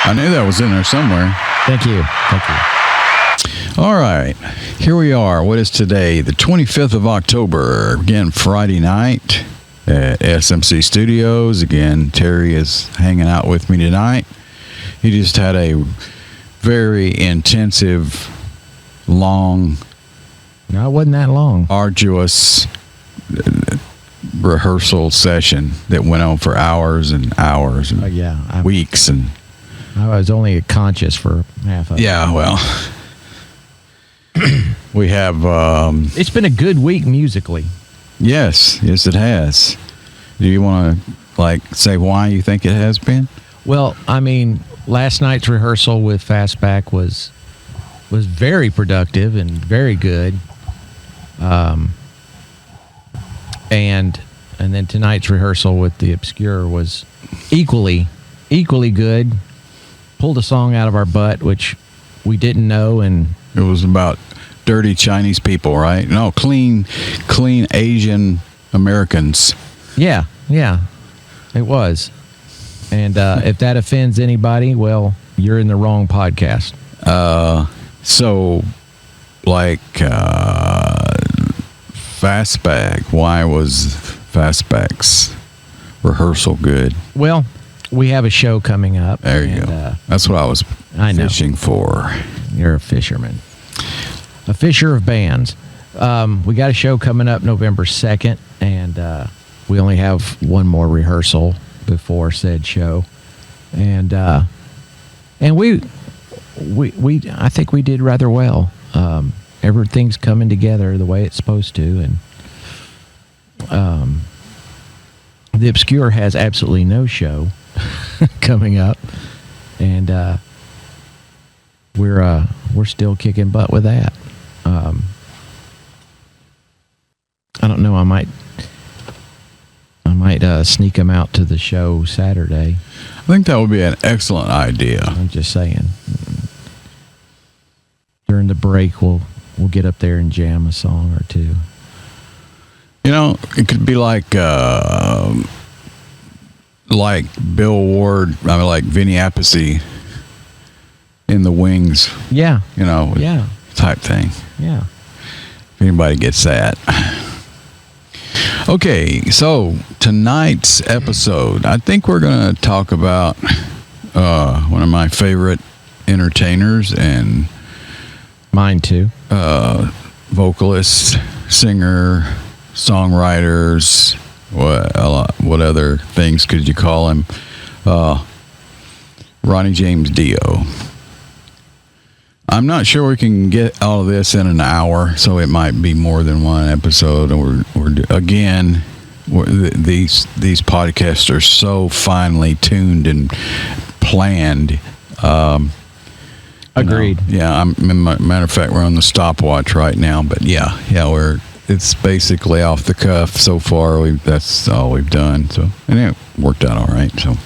I knew that was in there somewhere. Thank you. All right. Here we are. What is today? The 25th of October. Again, Friday night at SMC Studios. Again, Terry is hanging out with me tonight. He just had a very intensive, long... No, it wasn't that long. Arduous rehearsal session that went on for hours and hours and weeks. And I was only conscious for half of it. Yeah, well... We have... it's been a good week musically. Yes, it has. Do you want to, say why you think it has been? Well, I mean, last night's rehearsal with Fastback was very productive and very good. And then tonight's rehearsal with The Obscure was equally good. Pulled a song out of our butt, which we didn't know, and... It was about dirty Chinese people, right? No, clean Asian Americans. Yeah, it was. And if that offends anybody, well, you're in the wrong podcast. Fastback. Why was Fastback's rehearsal good? Well, we have a show coming up. There you go. That's what I was fishing for. You're a fisherman. A fisher of bands. We got a show coming up November 2nd, and we only have one more rehearsal before said show. And we I think we did rather well. Everything's coming together the way it's supposed to, and The Obscure has absolutely no show coming up, and we're still kicking butt with that. I don't know. I might sneak them out to the show Saturday. I think that would be an excellent idea. I'm just saying. During the break, we'll get up there and jam a song or two. You know, it could be like Bill Ward. I mean, like Vinny Appice in the Wings. Yeah. You know. Yeah. Type thing. Yeah. If anybody gets that. Okay, so tonight's episode, I think we're going to talk about one of my favorite entertainers and mine too. Vocalist, singer, songwriters, what other things could you call him? Ronnie James Dio. I'm not sure we can get all of this in an hour, so it might be more than one episode. And these podcasts are so finely tuned and planned. Agreed. Matter of fact, we're on the stopwatch right now, but it's basically off the cuff so far. That's all we've done. So, and it worked out all right. So,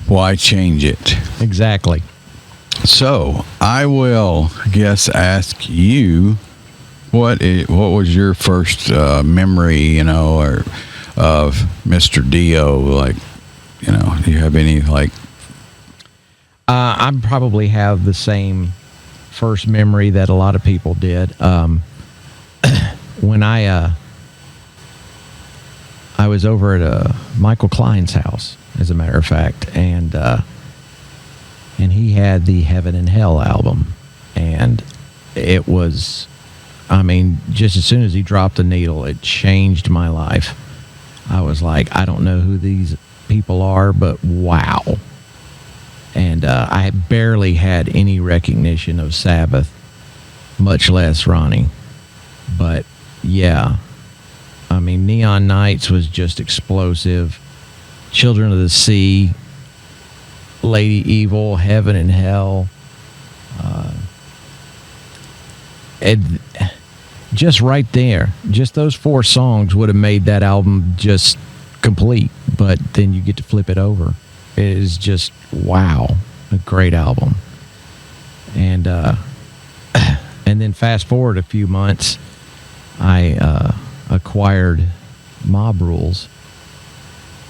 why change it? Exactly. So I will, ask you, what was your first memory, or of Mr. Dio? Do you have any I probably have the same first memory that a lot of people did. When I was over at Michael Klein's house, as a matter of fact, and he had the Heaven and Hell album, and it was, just as soon as he dropped the needle, it changed my life. I was like, I don't know who these people are, but wow. And I barely had any recognition of Sabbath, much less Ronnie. But yeah, Neon Nights was just explosive. Children of the Sea, Lady Evil, Heaven and Hell. And just right there, just those 4 songs would have made that album just complete. But then you get to flip it over. It is just, wow, a great album. And then fast forward a few months, I acquired Mob Rules.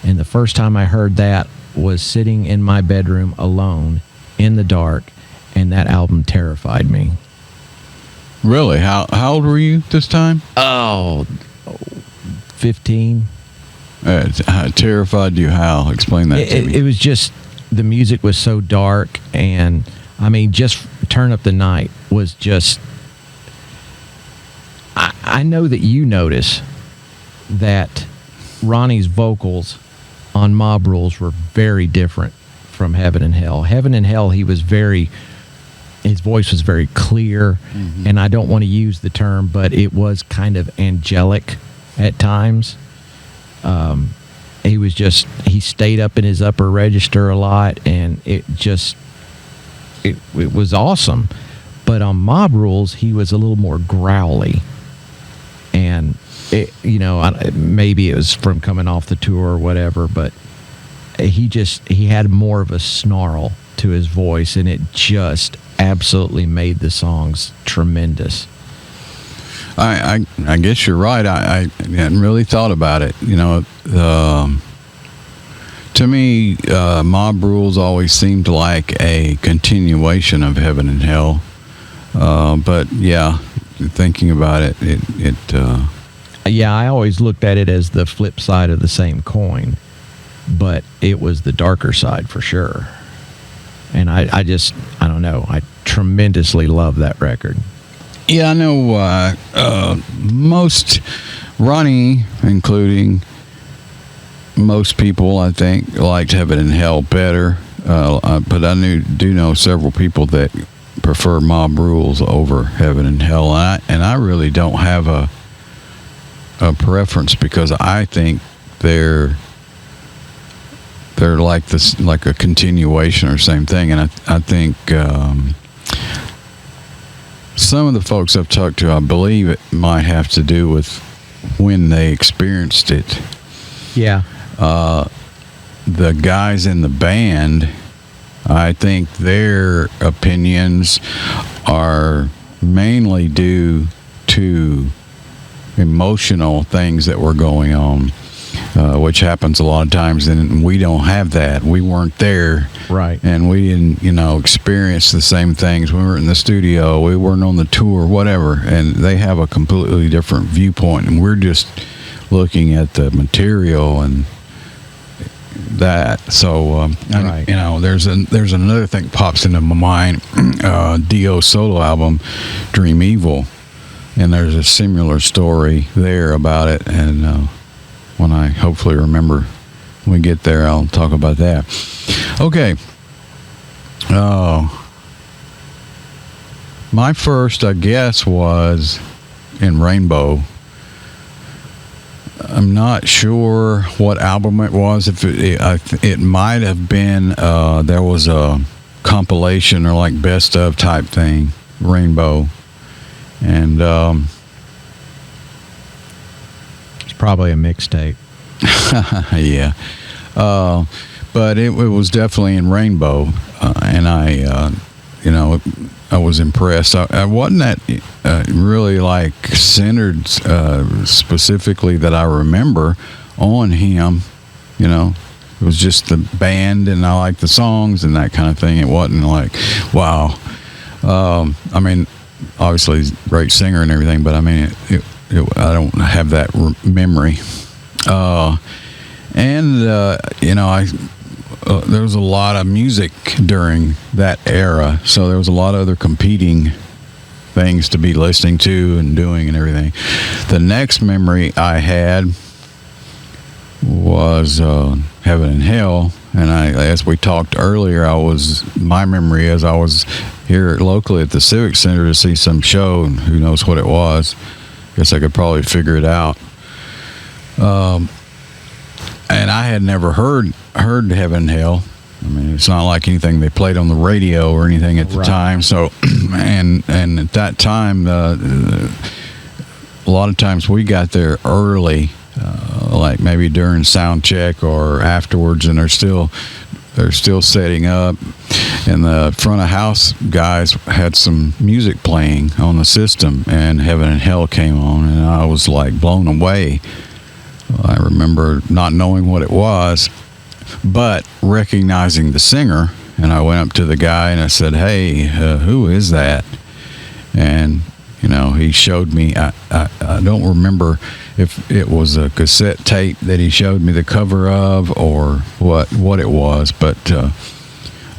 And the first time I heard that was sitting in my bedroom alone in the dark, and that album terrified me. Really? How old were you this time? Oh, 15. Terrified you how? Explain that to me. It was just, the music was so dark, and I mean, just Turn Up the Night was just, I know that you notice that Ronnie's vocals on Mob Rules were very different from Heaven and Hell. Heaven and Hell, his voice was very clear, and I don't want to use the term, but it was kind of angelic at times. He stayed up in his upper register a lot, and it was awesome. But on Mob Rules, he was a little more growly, and maybe it was from coming off the tour or whatever, but he had more of a snarl to his voice, and it just absolutely made the songs tremendous. I guess you're right. I hadn't really thought about it. To me, Mob Rules always seemed like a continuation of Heaven and Hell. But yeah, thinking about it, yeah, I always looked at it as the flip side of the same coin, but it was the darker side for sure. And I don't know, I tremendously love that record. Yeah, I know most, Ronnie including, most people I think liked Heaven and Hell better, but I do know several people that prefer Mob Rules over Heaven and Hell, and I really don't have a preference, because I think they're like this, like a continuation or same thing. And I think some of the folks I've talked to, I believe it might have to do with when they experienced it. Yeah. The guys in the band, I think their opinions are mainly due to emotional things that were going on, which happens a lot of times, and we don't have that. We weren't there, right? And we didn't, experience the same things. We weren't in the studio, we weren't on the tour, whatever. And they have a completely different viewpoint, and we're just looking at the material and that. So, right. There's another thing pops into my mind. Dio's solo album, Dream Evil. And there's a similar story there about it. And when I hopefully remember when we get there, I'll talk about that. Okay. My first, I guess, was in Rainbow. I'm not sure what album it was. If it might have been, there was a compilation or like best of type thing, Rainbow. And it's probably a mixtape. Yeah. But it was definitely in Rainbow, and I was impressed. I wasn't that really like centered specifically that I remember on him. It was just the band, and I liked the songs and that kind of thing. It wasn't like, wow. I mean, obviously he's a great singer and everything, but I mean, I don't have that memory. There was a lot of music during that era, so there was a lot of other competing things to be listening to and doing and everything. The next memory I had was Heaven and Hell, and as we talked earlier, my memory is I was here locally at the Civic Center to see some show, and who knows what it was. Guess I could probably figure it out. And I had never heard Heaven and Hell. I mean, it's not like anything they played on the radio or anything at the time. So, and at that time, a lot of times we got there early, like maybe during sound check or afterwards, and they're still setting up. And the front of house guys had some music playing on the system, and Heaven and Hell came on, and I was like blown away. I remember not knowing what it was, but recognizing the singer, and I went up to the guy and I said, "Hey, who is that?" And he showed me. I don't remember if it was a cassette tape that he showed me the cover of or what it was, but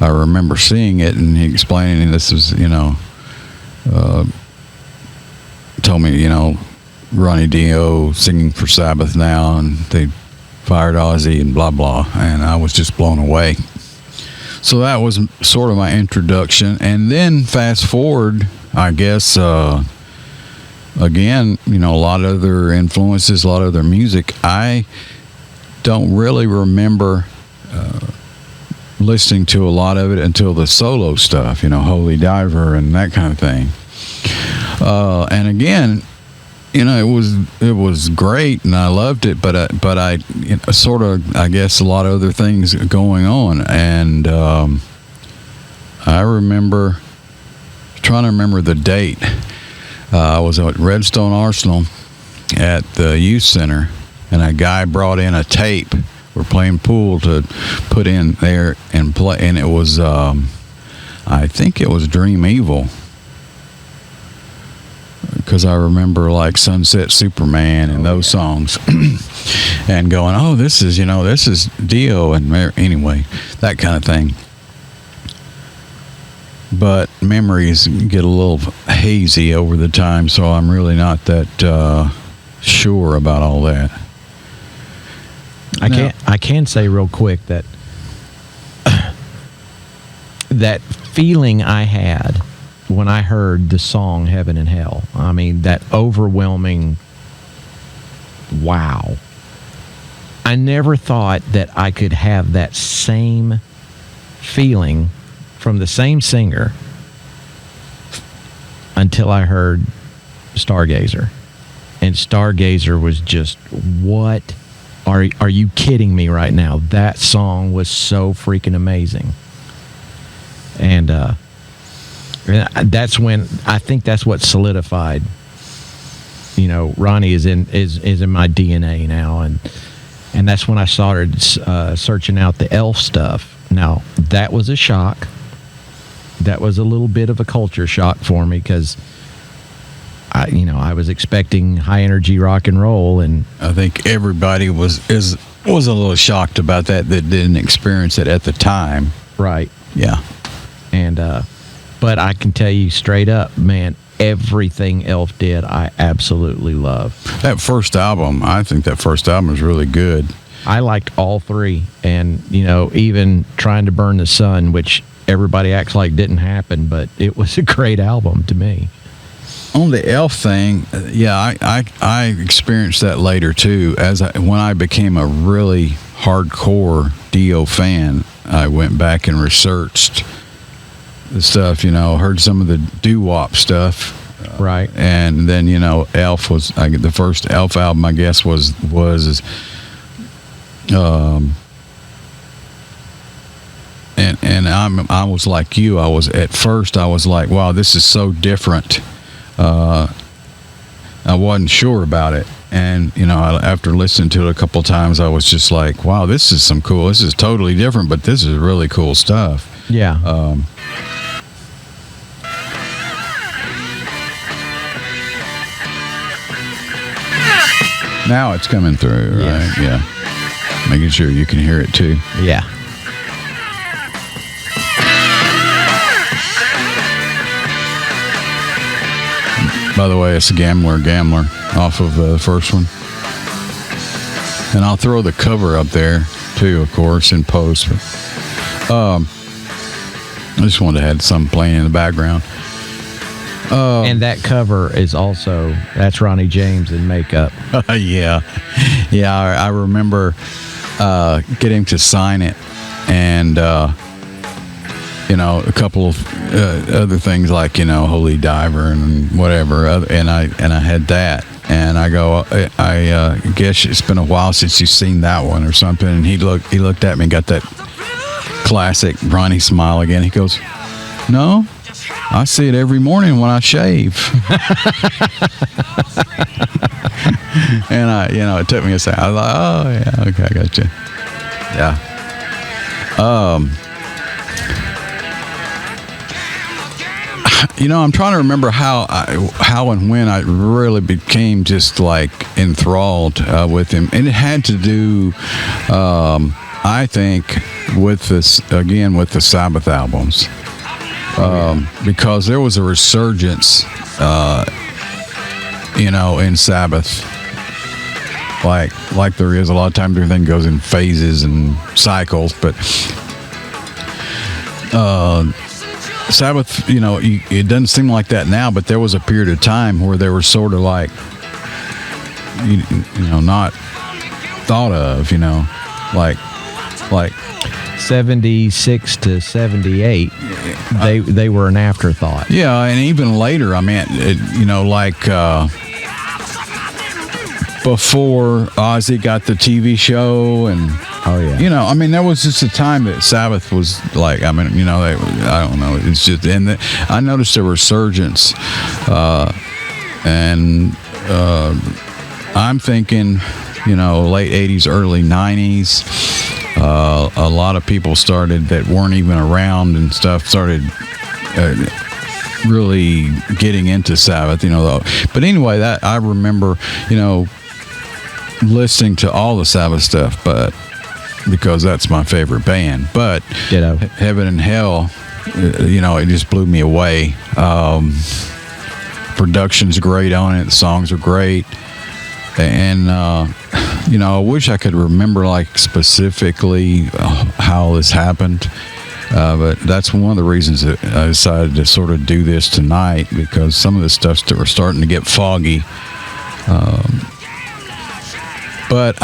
I remember seeing it and he explaining this is told me Ronnie Dio singing for Sabbath now, and they fired Ozzy and blah blah, and I was just blown away. So that was sort of my introduction, and then fast forward, I guess, again, a lot of other influences, a lot of other music. I don't really remember listening to a lot of it until the solo stuff, Holy Diver and that kind of thing. And again, it was great, and I loved it, but I sort of, I guess, a lot of other things going on, and I remember trying to remember the date. I was at Redstone Arsenal at the youth center, and a guy brought in a tape. We're playing pool to put in there and play, and it was I think it was Dream Evil, because I remember like Sunset Superman and those songs, and going, oh, this is Dio, and anyway, that kind of thing. But memories get a little hazy over the time, so I'm really not that sure about all that. I can say real quick that that feeling I had when I heard the song Heaven and Hell, I mean, that overwhelming wow. I never thought that I could have that same feeling from the same singer until I heard Stargazer. And Stargazer was just, what? Are you kidding me right now? That song was so freaking amazing. And that's when, I think that's what solidified, Ronnie is in my DNA now, and that's when I started searching out the Elf stuff. Now, that was a shock. That was a little bit of a culture shock for me, because I was expecting high energy rock and roll, and I think everybody was a little shocked about that didn't experience it at the time. Right. Yeah. And but I can tell you straight up, man, everything Elf did, I absolutely love. That first album, I think that first album is really good. I liked all three, and even Trying to Burn the Sun, which everybody acts like didn't happen, but it was a great album to me. On the Elf thing, yeah, I experienced that later too. When I became a really hardcore Dio fan, I went back and researched the stuff. Heard some of the doo-wop stuff, right? And then Elf was the first Elf album, I guess, was and I was like you. I was like, wow, this is so different. I wasn't sure about it, and after listening to it a couple times, I was just like, wow, this is totally different, but this is really cool stuff. Yeah. Now it's coming through, right? Yes. Yeah. Making sure you can hear it too. Yeah. By the way, it's Gambler off of the first one. And I'll throw the cover up there too, of course, in post. I just wanted to have something playing in the background. And that cover is also, that's Ronnie James in makeup. Yeah. I remember getting to sign it, and a couple of other things like Holy Diver and whatever, and I had that, and I go, I guess it's been a while since you've seen that one or something, and he looked at me and got that classic Ronnie smile again. He goes, no, I see it every morning when I shave. And it took me a second. I was like, oh yeah, okay, I got you. Yeah. I'm trying to remember how and when I really became just like enthralled with him, and it had to do, I think, with the Sabbath albums, because there was a resurgence, in Sabbath, like there is a lot of times. Everything goes in phases and cycles, but. Sabbath, it doesn't seem like that now, but there was a period of time where they were sort of like, not thought of, like 76 to 78, they were an afterthought. Yeah, and even later, I mean, before Ozzy got the TV show and. Oh yeah. There was just a time that Sabbath was like, I don't know. It's just, and I noticed a resurgence, and I'm thinking, late '80s, early '90s. A lot of people started that weren't even around and stuff started really getting into Sabbath. But anyway, that I remember, listening to all the Sabbath stuff, but. Because that's my favorite band, but Ditto. Heaven and Hell, it just blew me away. Production's great on it, the songs are great, and I wish I could remember like specifically how this happened, but that's one of the reasons that I decided to sort of do this tonight, because some of the stuff that were starting to get foggy. But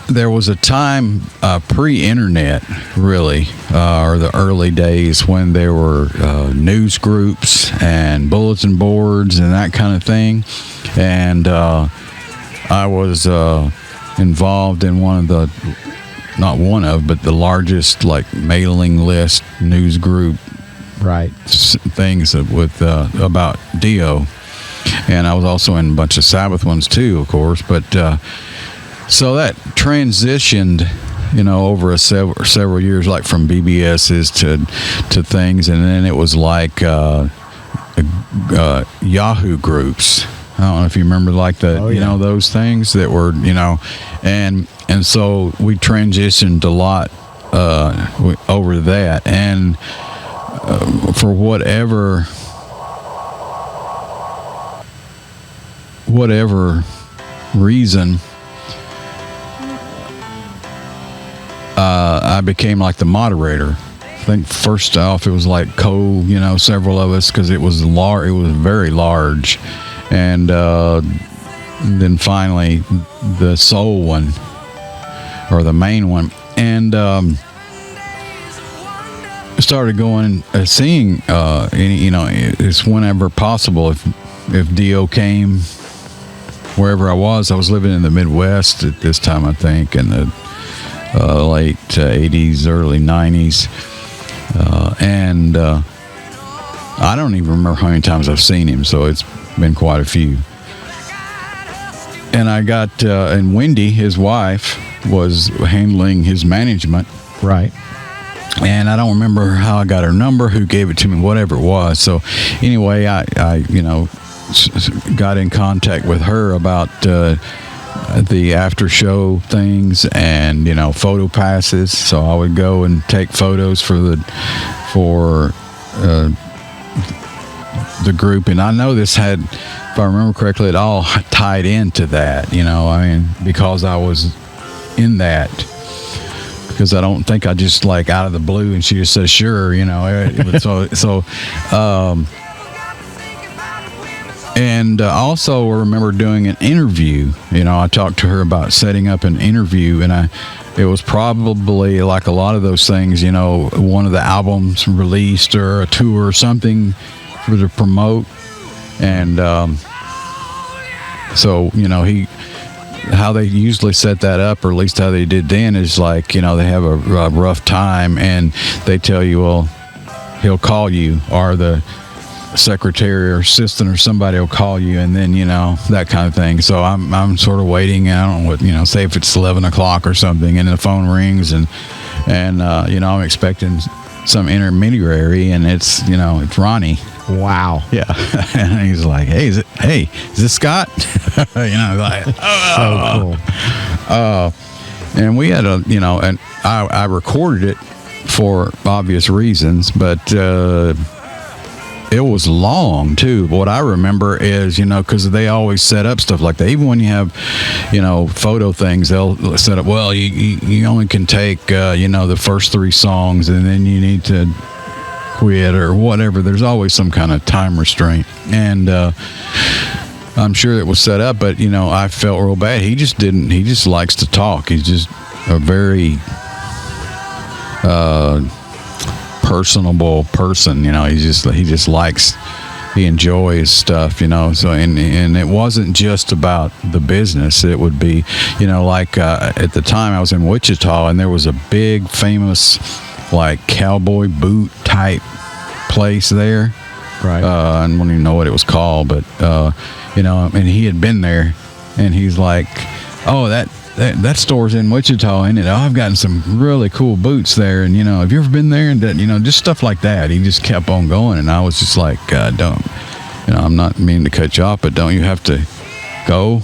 there was a time pre-internet, really, or the early days when there were news groups and bulletin boards and that kind of thing. And I was involved in but the largest like mailing list news group, right? Things with about Dio, and I was also in a bunch of Sabbath ones too, of course, but. So that transitioned, over several years, like from BBS's to things, and then it was like Yahoo groups. I don't know if you remember, like those things that were, and so we transitioned a lot over that, and for whatever reason. I became like the moderator. I think first off it was like several of us, because it was large. It was very large, and then finally the sole one, or the main one, and started going seeing it's whenever possible. If Dio came wherever I was living in the Midwest at this time, I think, in the late 80s, early 90s, and I don't even remember how many times I've seen him, so it's been quite a few. And I got, and Wendy, his wife, was handling his management. Right. And I don't remember how I got her number, who gave it to me, whatever it was. So anyway, I got in contact with her about the after show things and photo passes, so I would go and take photos for the group. And I know this had, if I remember correctly, it all tied into that, because I was in that, because I don't think I just like out of the blue and she just said sure, And also I remember doing an interview. I talked to her about setting up an interview, and it was probably like a lot of those things, one of the albums released or a tour or something for to promote. And so, how they usually set that up, or at least how they did then, is like, they have a rough time and they tell you, well, he'll call you, or the secretary or assistant or somebody will call you, and then that kind of thing. So I'm sort of waiting, and I don't know what, say if it's 11 o'clock or something, and the phone rings, and And I'm expecting some intermediary, and it's Ronnie. Wow. Yeah. And he's like, hey, is this Scott? Like, So cool. And we had and I recorded it for obvious reasons, but it was long too. What I remember is, because they always set up stuff like that. Even when you have, photo things, they'll set up, well, you only can take, the first 3 songs, and then you need to quit or whatever. There's always some kind of time restraint. And I'm sure it was set up, but, I felt real bad. He just likes to talk. He's just a very personable person. He enjoys stuff, so and it wasn't just about the business. It would be, like at the time I was in Wichita, and there was a big famous like cowboy boot type place there. Right. I don't even know what it was called, but and he had been there, and he's like, oh, that store's in Wichita, and I've gotten some really cool boots there, and have you ever been there? And just stuff like that. He just kept on going, and I was just like, don't, I'm not meaning to cut you off, but don't you have to go?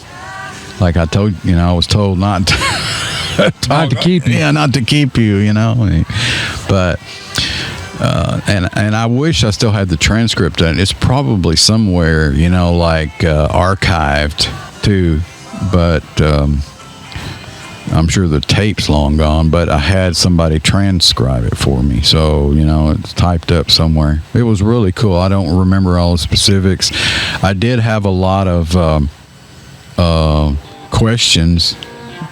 Like I told, I was told not to, not to keep you. Yeah, not to keep you, but. And I wish I still had the transcript, and it's probably somewhere, archived too, but I'm sure the tape's long gone, but I had somebody transcribe it for me. So, it's typed up somewhere. It was really cool. I don't remember all the specifics. I did have a lot of questions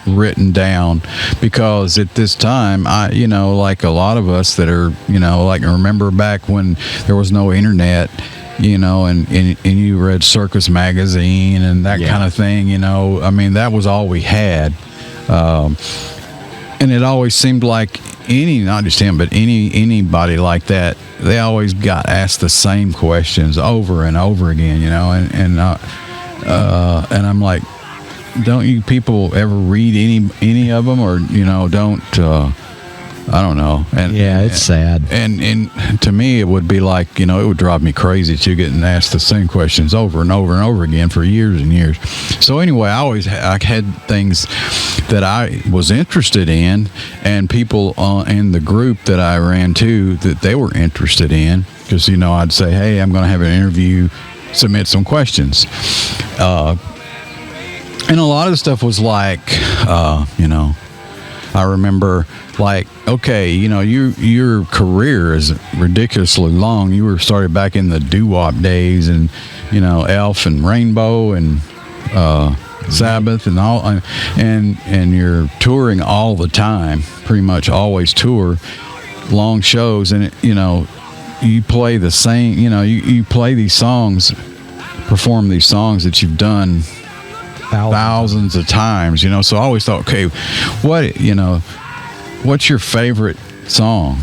written down, because at this time, I, like a lot of us that are, like remember back when there was no internet, and you read Circus Magazine and that kind of thing, that was all we had. And it always seemed like not just him, but anybody like that, they always got asked the same questions over and over again, and I'm like, don't you people ever read any of them, or don't I don't know. And it's sad. And to me, it would be like, it would drive me crazy too, getting asked the same questions over and over and over again for years and years. So anyway, I had things that I was interested in, and people in the group that I ran to that they were interested in, because I'd say, hey, I'm going to have an interview, submit some questions. And a lot of the stuff was like, I remember, like, okay, your career is ridiculously long. You were started back in the doo-wop days, and Elf and Rainbow and Sabbath and all, and you're touring all the time, pretty much always tour long shows, and you play the same, you play these songs, perform these songs that you've done thousands of times, so I always thought, okay, what's your favorite song?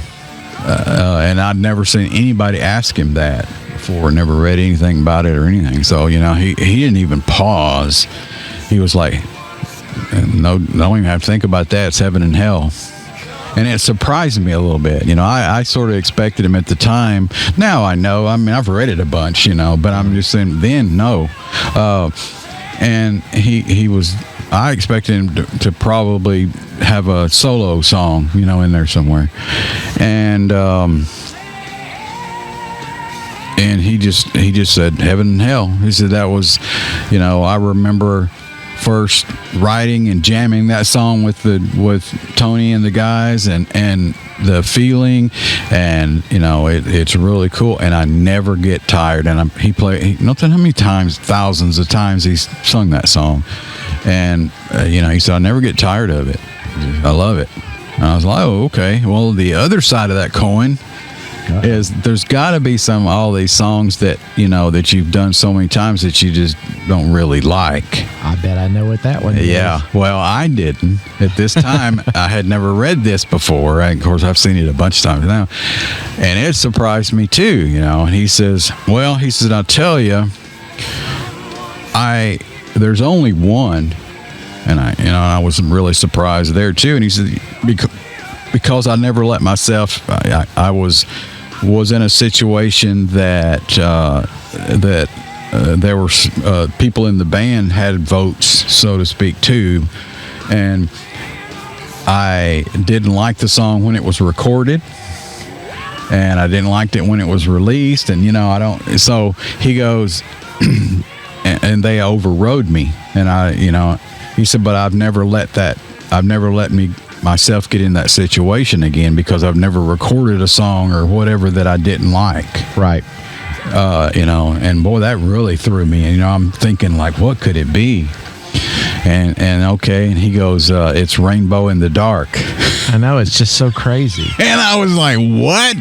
And I'd never seen anybody ask him that before, never read anything about it or anything. So, he didn't even pause. He was like, no, don't even have to think about that. It's heaven and hell. And it surprised me a little bit. I sort of expected him at the time. Now I know, I've read it a bunch, but I'm just saying then, no. And he was, I expected him to probably have a solo song, in there somewhere. And he just said heaven and hell. He said that was, I remember first writing and jamming that song with Tony and the guys, and the feeling, and it's really cool, and I never get tired. And nothing how many times, thousands of times he's sung that song, and he said I never get tired of it. I love it. And I was like, oh, okay. Well, the other side of that coin is there's got to be all these songs that that you've done so many times that you just don't really like. I bet I know what that one is. Yeah, well, I didn't at this time. I had never read this before. Of course, I've seen it a bunch of times now, and it surprised me too. And he says, I'll tell you, there's only one, and I was really surprised there too. And he said, because I never let myself. I was in a situation that there were people in the band had votes, so to speak, too, and I didn't like the song when it was recorded, and I didn't like it when it was released, and I don't. So he goes, and they overrode me, and he said, but I've never let myself get in that situation again, because I've never recorded a song or whatever that I didn't like. Right. And boy, that really threw me. I'm thinking, like, what could it be? And okay, and he goes, it's Rainbow in the Dark. I know, it's just so crazy. And I was like, what?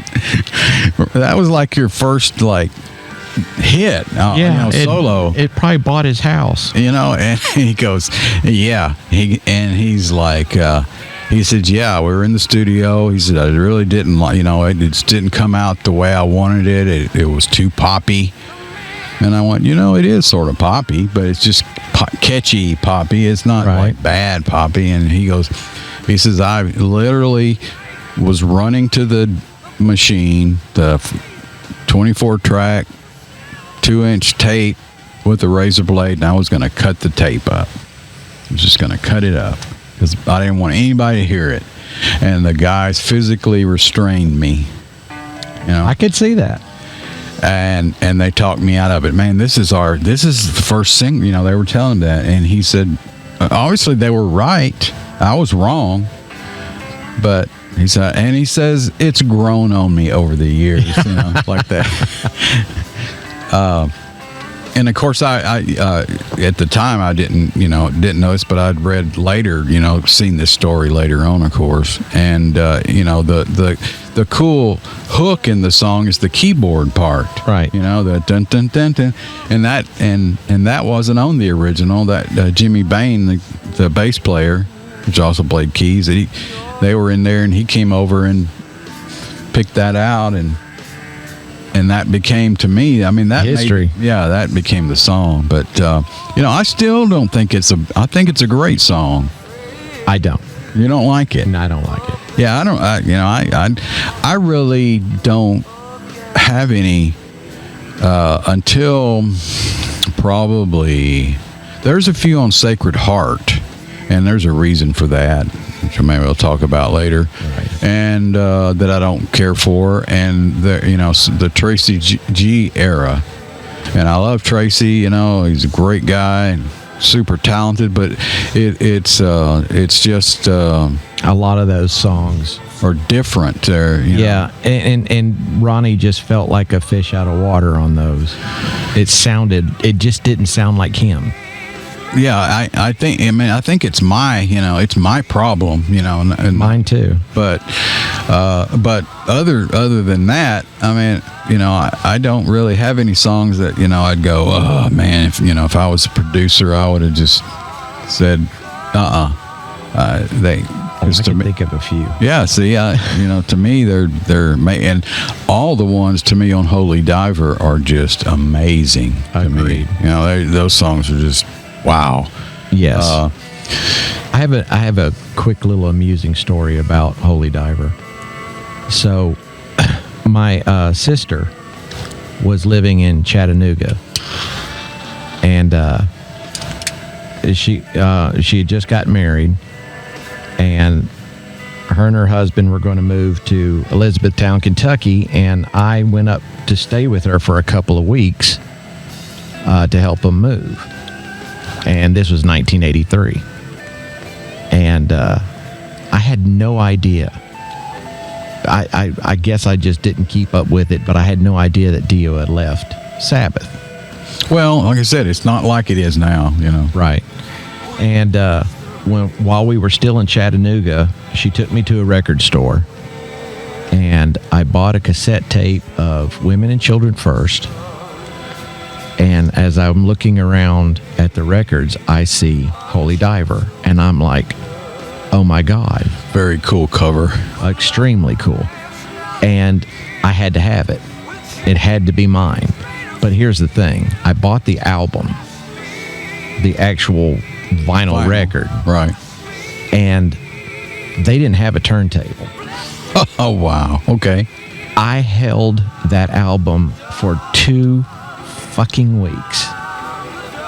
That was like your first, like, hit, solo. It probably bought his house. And he goes, yeah. He's like, he said, yeah, we were in the studio. He said, I really didn't like, it just didn't come out the way I wanted it. It was too poppy. And I went, it is sort of poppy, but it's just catchy poppy. It's not like bad poppy. And he says, I literally was running to the machine, the 24-track, 2-inch tape with a razor blade, and I was going to cut the tape up. I was just going to cut it up because I didn't want anybody to hear it. And the guys physically restrained me. I could see that. And they talked me out of it. Man, this is the first single. They were telling him that, and he said, obviously they were right. I was wrong, but he says it's grown on me over the years, like that. And of course, I at the time I didn't notice, but I'd read later, seen this story later on, of course. And the cool hook in the song is the keyboard part, right? The dun dun dun dun, and that wasn't on the original. That Jimmy Bain, the bass player, which also played keys, they were in there, and he came over and picked that out, and that became, to me, that history. That became the song. But I still don't think I think it's a great song. I don't. You don't like it? No, I don't like it. Yeah, I don't. I really don't have any until probably there's a few on Sacred Heart, and there's a reason for that, which maybe we'll talk about later. Right. And that I don't care for, and the Tracy G era, and I love Tracy. He's a great guy and super talented, but it's just a lot of those songs are different. Yeah, and Ronnie just felt like a fish out of water on those. It just didn't sound like him. Yeah, I think it's my problem, and mine too. But other than that, I don't really have any songs that I'd go, oh man, if I was a producer, I would have just said, I can think of a few. Yeah, see, to me, they're and all the ones to me on Holy Diver are just amazing. Agreed. To me. Those songs are just. Wow. Yes. I have a quick little amusing story about Holy Diver. So, my sister was living in Chattanooga, and she had just got married, and her and her husband were going to move to Elizabethtown, Kentucky, and I went up to stay with her for a couple of weeks to help them move. And this was 1983. And I had no idea. I guess I just didn't keep up with it, but I had no idea that Dio had left Sabbath. Well, like I said, it's not like it is now, Right. And while we were still in Chattanooga, she took me to a record store, and I bought a cassette tape of Women and Children First. And as I'm looking around at the records, I see Holy Diver, and I'm like, oh my God. Very cool cover. Extremely cool. And I had to have it. It had to be mine. But here's the thing. I bought the album, the actual vinyl record. Right. And They didn't have a turntable. Oh, wow. Okay. I held that album for 2 fucking weeks,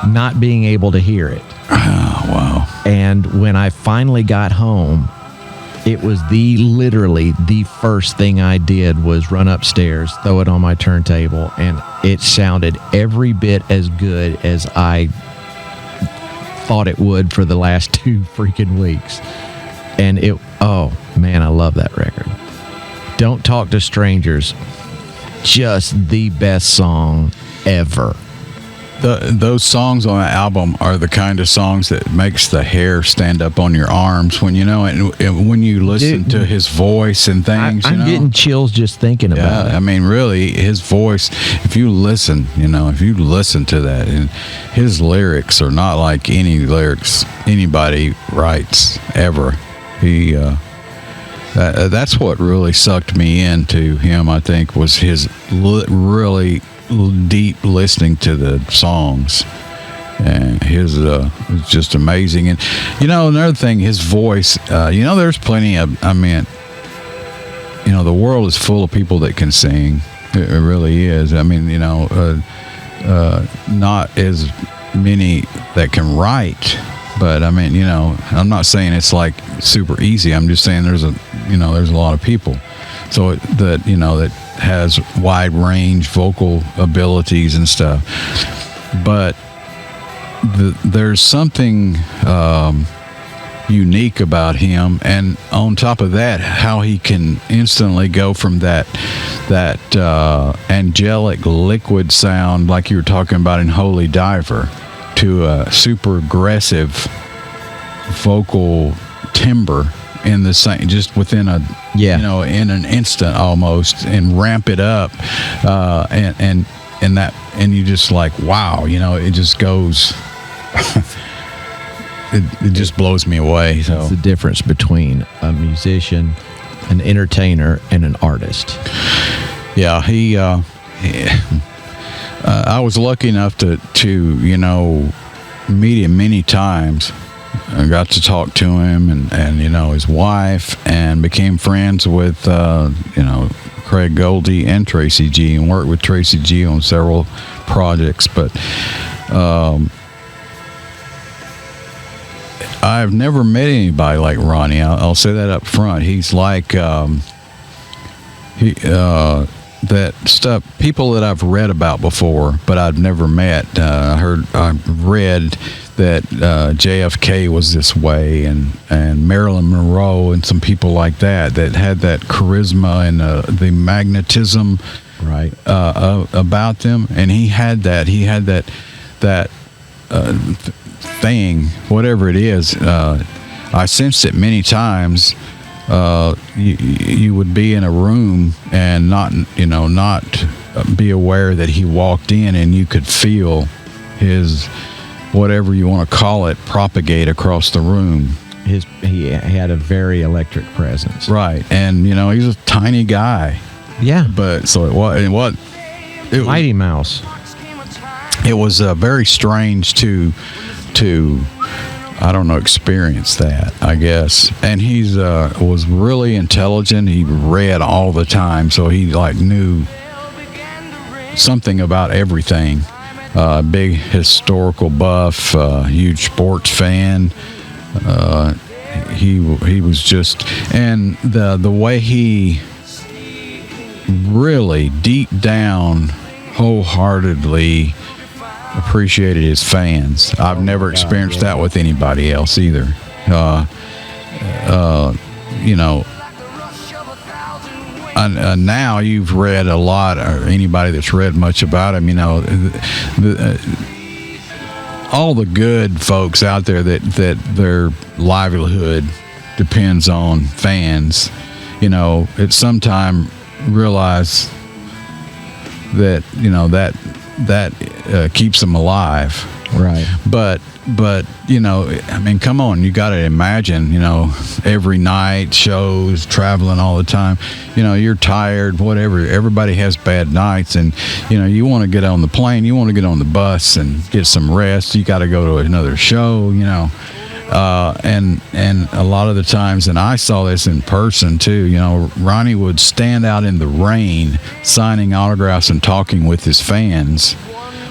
not being able to hear it. Oh, wow. And when I finally got home, it was literally the first thing I did was run upstairs, throw it on my turntable, and it sounded every bit as good as I thought it would for the last 2 freaking weeks. And oh man, I love that record. Don't Talk to Strangers, just the best song ever. Those songs on that album are the kind of songs that makes the hair stand up on your arms when and when you listen to his voice and things. I'm getting chills just thinking about it. I mean, really, his voice. If you listen to that, and his lyrics are not like any lyrics anybody writes ever. He. That's what really sucked me into him, I think, was his really deep listening to the songs. And his is just amazing. And, another thing, his voice, there's plenty of, the world is full of people that can sing. It really is. I mean, not as many that can write. But I mean, I'm not saying it's like super easy. I'm just saying there's a lot of people, so that has wide range vocal abilities and stuff. But there's something unique about him, and on top of that, how he can instantly go from that angelic liquid sound like you were talking about in Holy Diver to a super aggressive vocal timbre in the same, just within in an instant almost, and ramp it up, and you just like, wow, it just goes. it just blows me away. So it's the difference between a musician, an entertainer, and an artist. Yeah, I was lucky enough to meet him many times. I got to talk to him and his wife, and became friends with Craig Goldie and Tracy G, and worked with Tracy G on several projects. But I've never met anybody like Ronnie. I'll say that up front. He's like that stuff, people that I've read about before, but I've never met. I've read that JFK was this way, and Marilyn Monroe, and some people like that had that charisma and the magnetism, right, about them. And he had that thing, whatever it is. I sensed it many times. You would be in a room and not be aware that he walked in, and you could feel his, whatever you want to call it, propagate across the room. He had a very electric presence. Right. And, he's a tiny guy. Yeah. But so it was Mighty Mouse. It was very strange to I don't know, experience that, I guess. And he's was really intelligent. He read all the time, so he knew something about everything. Big historical buff, huge sports fan. He was just, and the way he really deep down, wholeheartedly appreciated his fans. I've never experienced that with anybody else either. Now you've read a lot, or anybody that's read much about him, all the good folks out there that their livelihood depends on fans, at some time realize that that keeps them alive. Right. But come on, you got to imagine, every night, shows, traveling all the time, you're tired, whatever. Everybody has bad nights, and, you want to get on the plane, you want to get on the bus and get some rest. You got to go to another show, And a lot of the times, and I saw this in person too, you know, Ronnie would stand out in the rain signing autographs and talking with his fans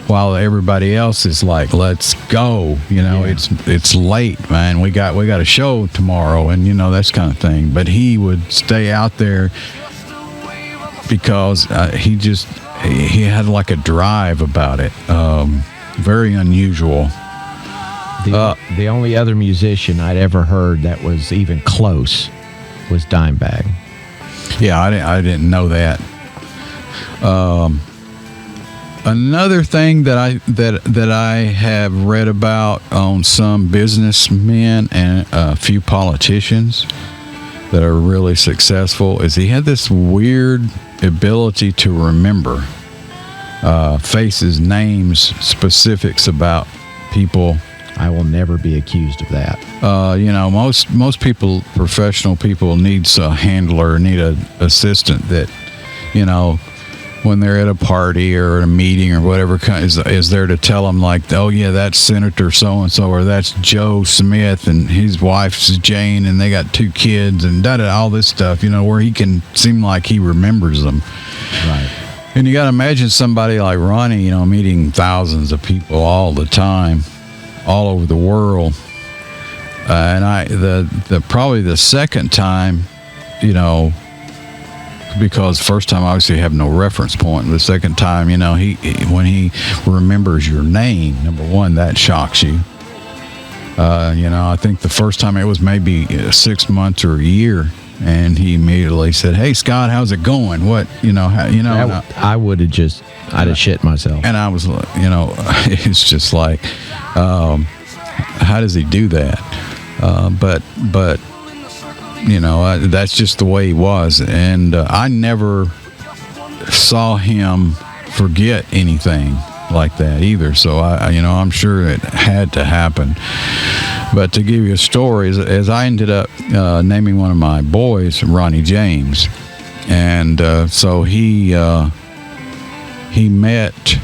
while everybody else is like, let's go, you know. Yeah. It's late, man, we got a show tomorrow, and you know, that's kind of thing. But he would stay out there because he had like a drive about it, very unusual. The only other musician I'd ever heard that was even close was Dimebag. Yeah, I didn't know that. Another thing that I have read about on some businessmen and a few politicians that are really successful is he had this weird ability to remember faces, names, specifics about people. I will never be accused of that. You know, most people, professional people, needs a handler, need an assistant that, you know, when they're at a party or at a meeting or whatever, is there to tell them like, oh yeah, that's Senator so and so, or that's Joe Smith and his wife's Jane and they got 2 kids and all this stuff, you know, where he can seem like he remembers them. Right. And you got to imagine somebody like Ronnie, you know, meeting thousands of people all the time, all over the world. And the probably the second time, you know, because first time obviously you have no reference point. The second time, you know, when he remembers your name, number one, that shocks you. You know, I think the first time it was maybe 6 months or a year, and he immediately said, "Hey Scott, how's it going? What, you know, I would have I'd have shit myself." And I was, you know, it's just like, how does he do that? But you know, that's just the way he was, and I never saw him forget anything like that either. So you know, I'm sure it had to happen. But to give you a story, as I ended up naming one of my boys Ronnie James, and so he met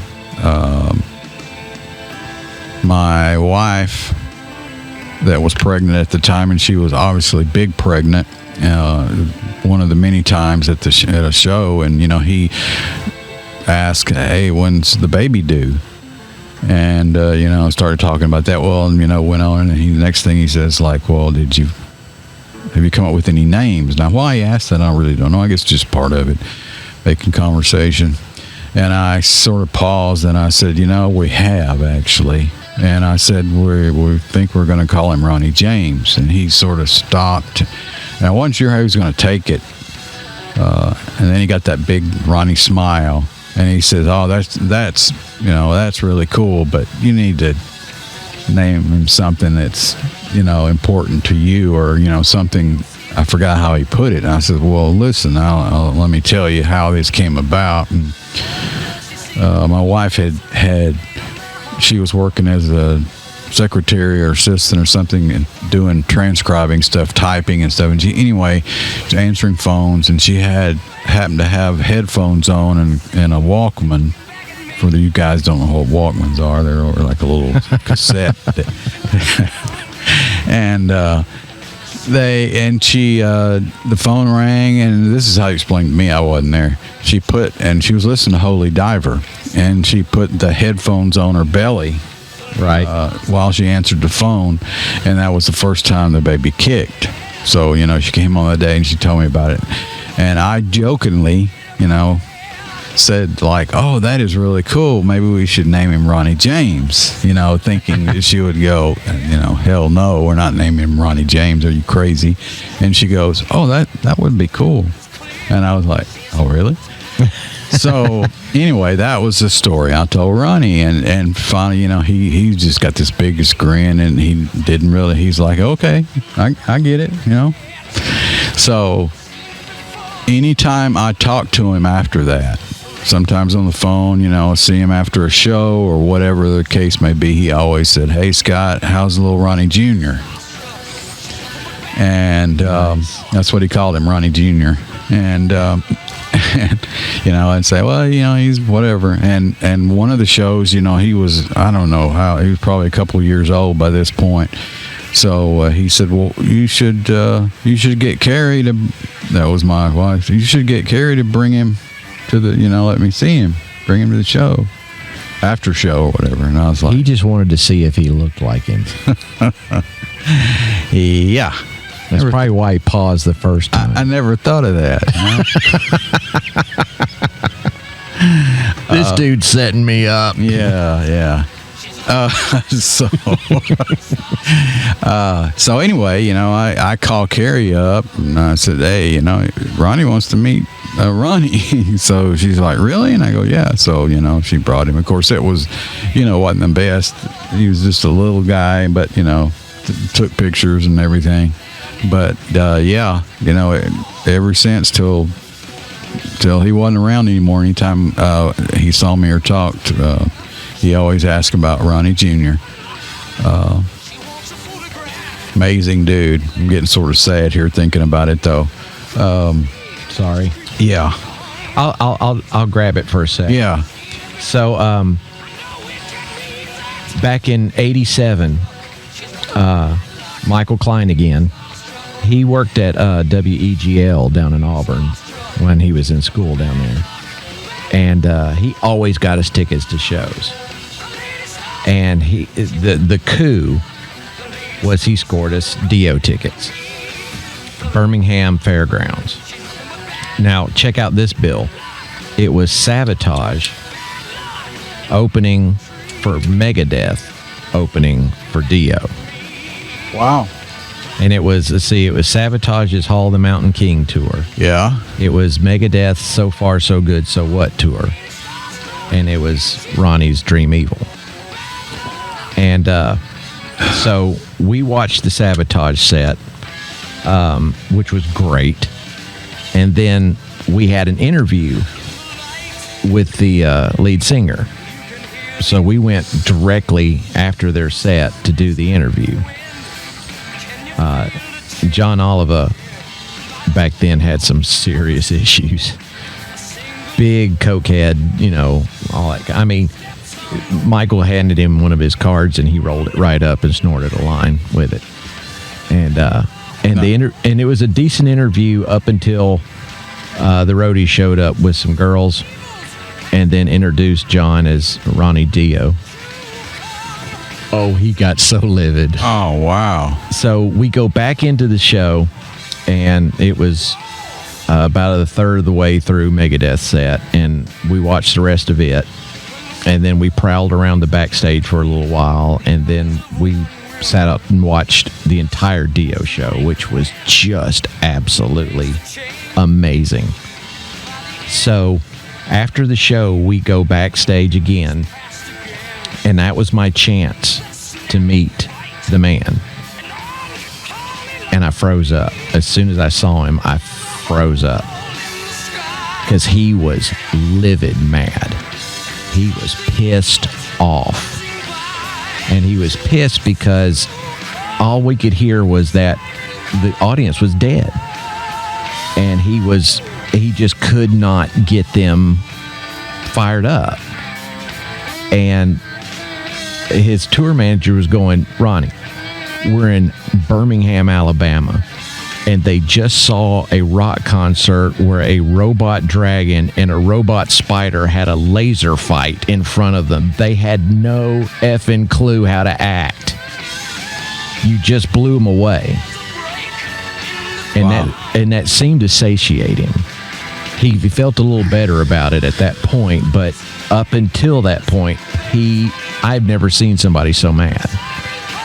my wife that was pregnant at the time, and she was obviously big pregnant. One of the many times at a show, and you know, he asked, "Hey, when's the baby due?" And you know, started talking about that. Well, and you know, went on, and the next thing he says, like, "Well, have you come up with any names?" Now, why he asked that, I really don't know. I guess just part of it, making conversation. And I sort of paused, and I said, "You know, we have actually." And I said, we think we're going to call him Ronnie James. And he sort of stopped. And I wasn't sure how he was going to take it. And then he got that big Ronnie smile. And he says, "Oh, that's you know, that's really cool, but you need to name him something that's, you know, important to you, or, you know, something." I forgot how he put it. And I said, "Well, listen, let me tell you how this came about." And my wife she was working as a secretary or assistant or something, and doing transcribing stuff, typing and stuff. And she was answering phones, and she happened to have headphones on and a Walkman. For you guys don't know what Walkmans are, they're like a little cassette. And the phone rang, and this is how he explained to me, I wasn't there. She was listening to Holy Diver, and she put the headphones on her belly, right, while she answered the phone, and that was the first time the baby kicked. So, you know, she came on that day and she told me about it, and I jokingly, you know, said like, "Oh, that is really cool. Maybe we should name him Ronnie James," you know, thinking that she would go, you know, "Hell no, we're not naming him Ronnie James. Are you crazy?" And she goes, "Oh, that would be cool." And I was like, "Oh, really?" So anyway, that was the story I told Ronnie, and finally, you know, he just got this biggest grin, and he's like, "Okay, I get it," you know. So anytime I talk to him after that, sometimes on the phone, you know, see him after a show or whatever the case may be, he always said, "Hey Scott, how's little Ronnie Jr.?" And that's what he called him, Ronnie Jr. And you know, I'd say, "Well, you know, he's whatever." And one of the shows, you know, he was, I don't know how, he was probably a couple of years old by this point. So he said, "Well, you should get Carrie to." That was my wife. You should get Carrie to bring him to the. Let me see him. Bring him to the show, after show or whatever. And I was like, he just wanted to see if he looked like him. Yeah, that's probably why he paused the first time. I never thought of that. This dude's setting me up. Yeah. So anyway, I call Carrie up and I said, "Hey, Ronnie wants to meet Ronnie." So she's like, "Really?" And I go, "Yeah." So she brought him. Of course, it was, wasn't the best. He was just a little guy, but took pictures and everything. But yeah, ever since till he wasn't around anymore. Anytime he saw me or talked, he always asked about Ronnie Jr. Amazing dude. I'm getting sort of sad here thinking about it, though. Sorry. Yeah. I'll grab it for a sec. Yeah. So back in '87, Michael Klein again. He worked at WEGL down in Auburn when he was in school down there, and he always got us tickets to shows. And the coup was he scored us Dio tickets, Birmingham Fairgrounds. Now check out this bill. It was Sabotage opening for Megadeth, opening for Dio. Wow. And it was Savage's Haul the Mountain King tour. Yeah. It was Megadeth's So Far So Good So What tour. And it was Ronnie's Dream Evil. And so we watched the Sabotage set, which was great. And then we had an interview with the lead singer. So we went directly after their set to do the interview. John Oliva back then had some serious issues. Big cokehead, all that. I mean, Michael handed him one of his cards and he rolled it right up and snorted a line with it. And and it was a decent interview up until the roadie showed up with some girls and then introduced John as Ronnie Dio. Oh, he got so livid. Oh, wow. So we go back into the show, and it was about a third of the way through Megadeth set, and we watched the rest of it. And then we prowled around the backstage for a little while, and then we sat up and watched the entire Dio show, which was just absolutely amazing. So after the show, we go backstage again, and that was my chance to meet the man. And I froze up. As soon as I saw him, I froze up. Because he was livid mad. He was pissed off. And he was pissed because all we could hear was that the audience was dead. And he just could not get them fired up. And his tour manager was going, "Ronnie, we're in Birmingham, Alabama, and they just saw a rock concert where a robot dragon and a robot spider had a laser fight in front of them. They had no effing clue how to act. You just blew them away." And wow. that seemed to satiate him. He felt a little better about it at that point, but up until that point, I've never seen somebody so mad.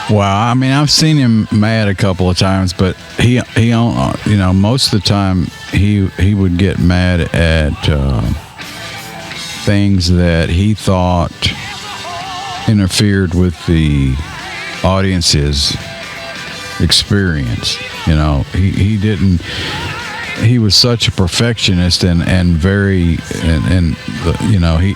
Wow, I mean, I've seen him mad a couple of times, but he most of the time he would get mad at things that he thought interfered with the audience's experience. He didn't. He was such a perfectionist and very he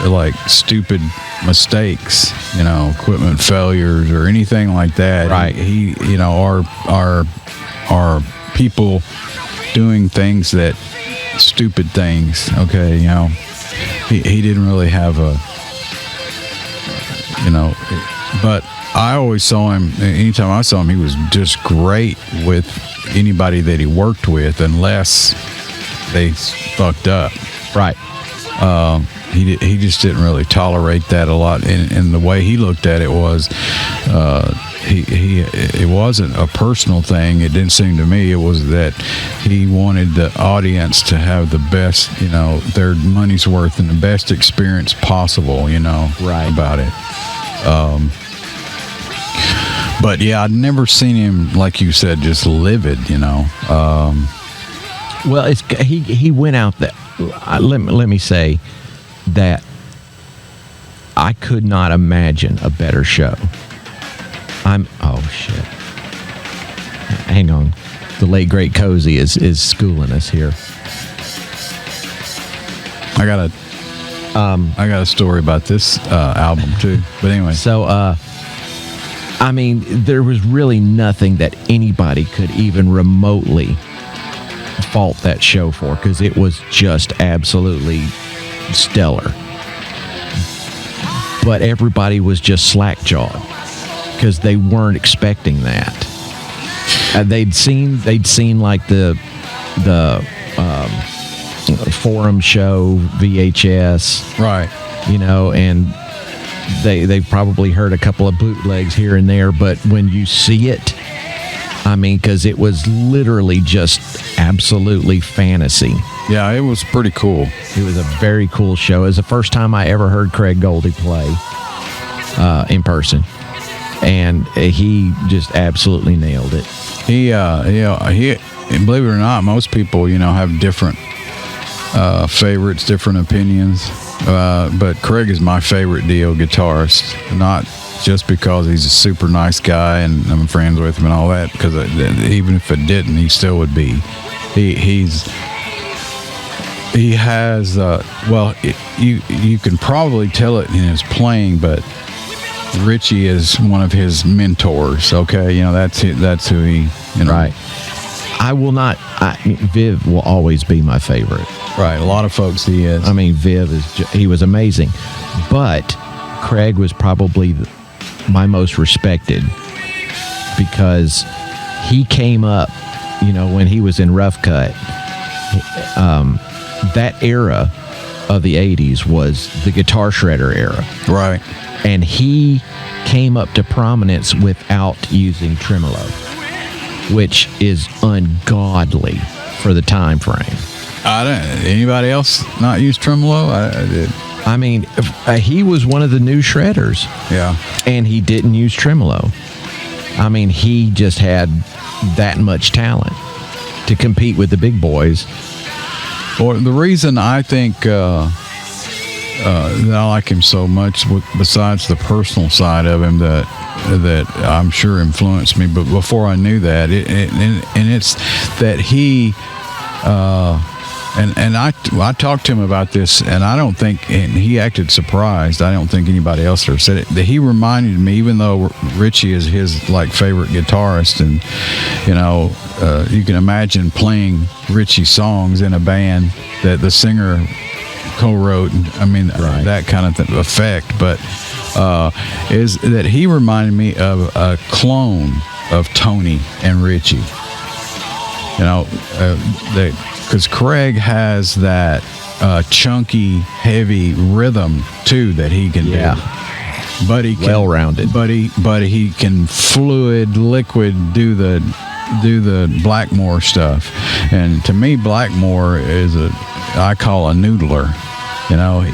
like stupid mistakes, equipment failures or anything like that. Right. He are people doing things that stupid things. Okay. He didn't really have but I always saw him, anytime I saw him, he was just great with anybody that he worked with, unless they fucked up. Right. He just didn't really tolerate that a lot, and the way he looked at it was, it wasn't a personal thing. It didn't seem to me. It was that he wanted the audience to have the best, their money's worth and the best experience possible, Right. about it. But yeah, I'd never seen him, like you said, just livid, Well, he went out that. Let me say that I could not imagine a better show. Oh shit! Hang on, the late great Cozy is schooling us here. I got a story about this album too. But anyway, So, there was really nothing that anybody could even remotely fault that show for, because it was just absolutely stellar. But everybody was just slack-jawed because they weren't expecting that. They'd seen like the forum show VHS, right? And they probably heard a couple of bootlegs here and there, but when you see it, because it was literally just absolutely fantasy. Yeah, it was pretty cool. It was a very cool show. It was the first time I ever heard Craig Goldie play in person, and he just absolutely nailed it. He believe it or not, most people, have different favorites, different opinions. But Craig is my favorite Dio guitarist, not just because he's a super nice guy and I'm friends with him and all that, because even if it didn't, he still would be. He has you can probably tell it in his playing, but Richie is one of his mentors. Okay, that's who he. Right. I will not. Viv will always be my favorite. Right. A lot of folks he is. Viv he was amazing, but Craig was probably my most respected, because he came up, when he was in Rough Cut. That era of the 80s was the guitar shredder era. Right. And he came up to prominence without using tremolo, which is ungodly for the time frame. Anybody else not use tremolo? I did. He was one of the new shredders. Yeah. And he didn't use tremolo. He just had that much talent to compete with the big boys. Well, the reason I think that I like him so much, besides the personal side of him that I'm sure influenced me, but before I knew that, it's that he and I talked to him about this, and I don't think, and he acted surprised. I don't think anybody else ever said it. That he reminded me, even though Richie is his favorite guitarist, and you can imagine playing Richie songs in a band that the singer co-wrote. Right. That kind of effect. But is that he reminded me of a clone of Tony and Richie. Because Craig has that chunky, heavy rhythm too that he can do. But he can, well-rounded. But he can liquid do the Blackmore stuff. And to me, Blackmore is I call a noodler.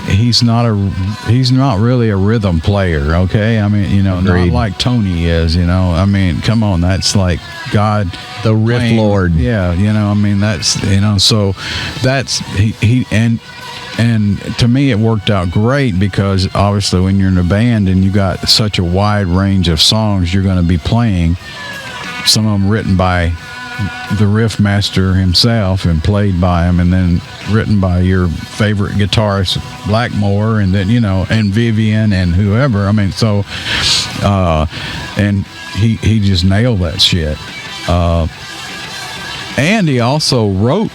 He's not really a rhythm player. Okay, not like Tony is. Come on, that's like God, the riff playing, lord. Yeah, that's so that's he and to me it worked out great, because obviously when you're in a band and you got such a wide range of songs you're going to be playing, some of them written by the riff master himself and played by him, and then written by your favorite guitarist Blackmore, and then and Vivian and whoever. And he just nailed that shit. And he also wrote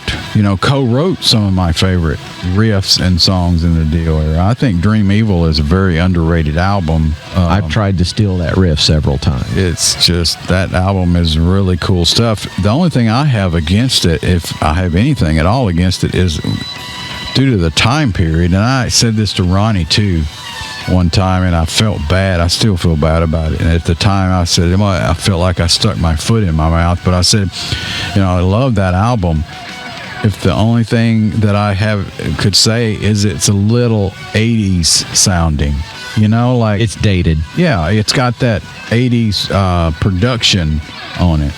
co-wrote some of my favorite riffs and songs in the Dio era. I think Dream Evil is a very underrated album. I've tried to steal that riff several times. It's just, that album is really cool stuff. The only thing I have against it, if I have anything at all against it, is due to the time period. And I said this to Ronnie too one time, and I felt bad. I still feel bad about it. And at the time I said, I felt like I stuck my foot in my mouth, but I said, I love that album. If the only thing that I could say is it's a little 80s sounding, like it's dated. Yeah, it's got that 80s production on it.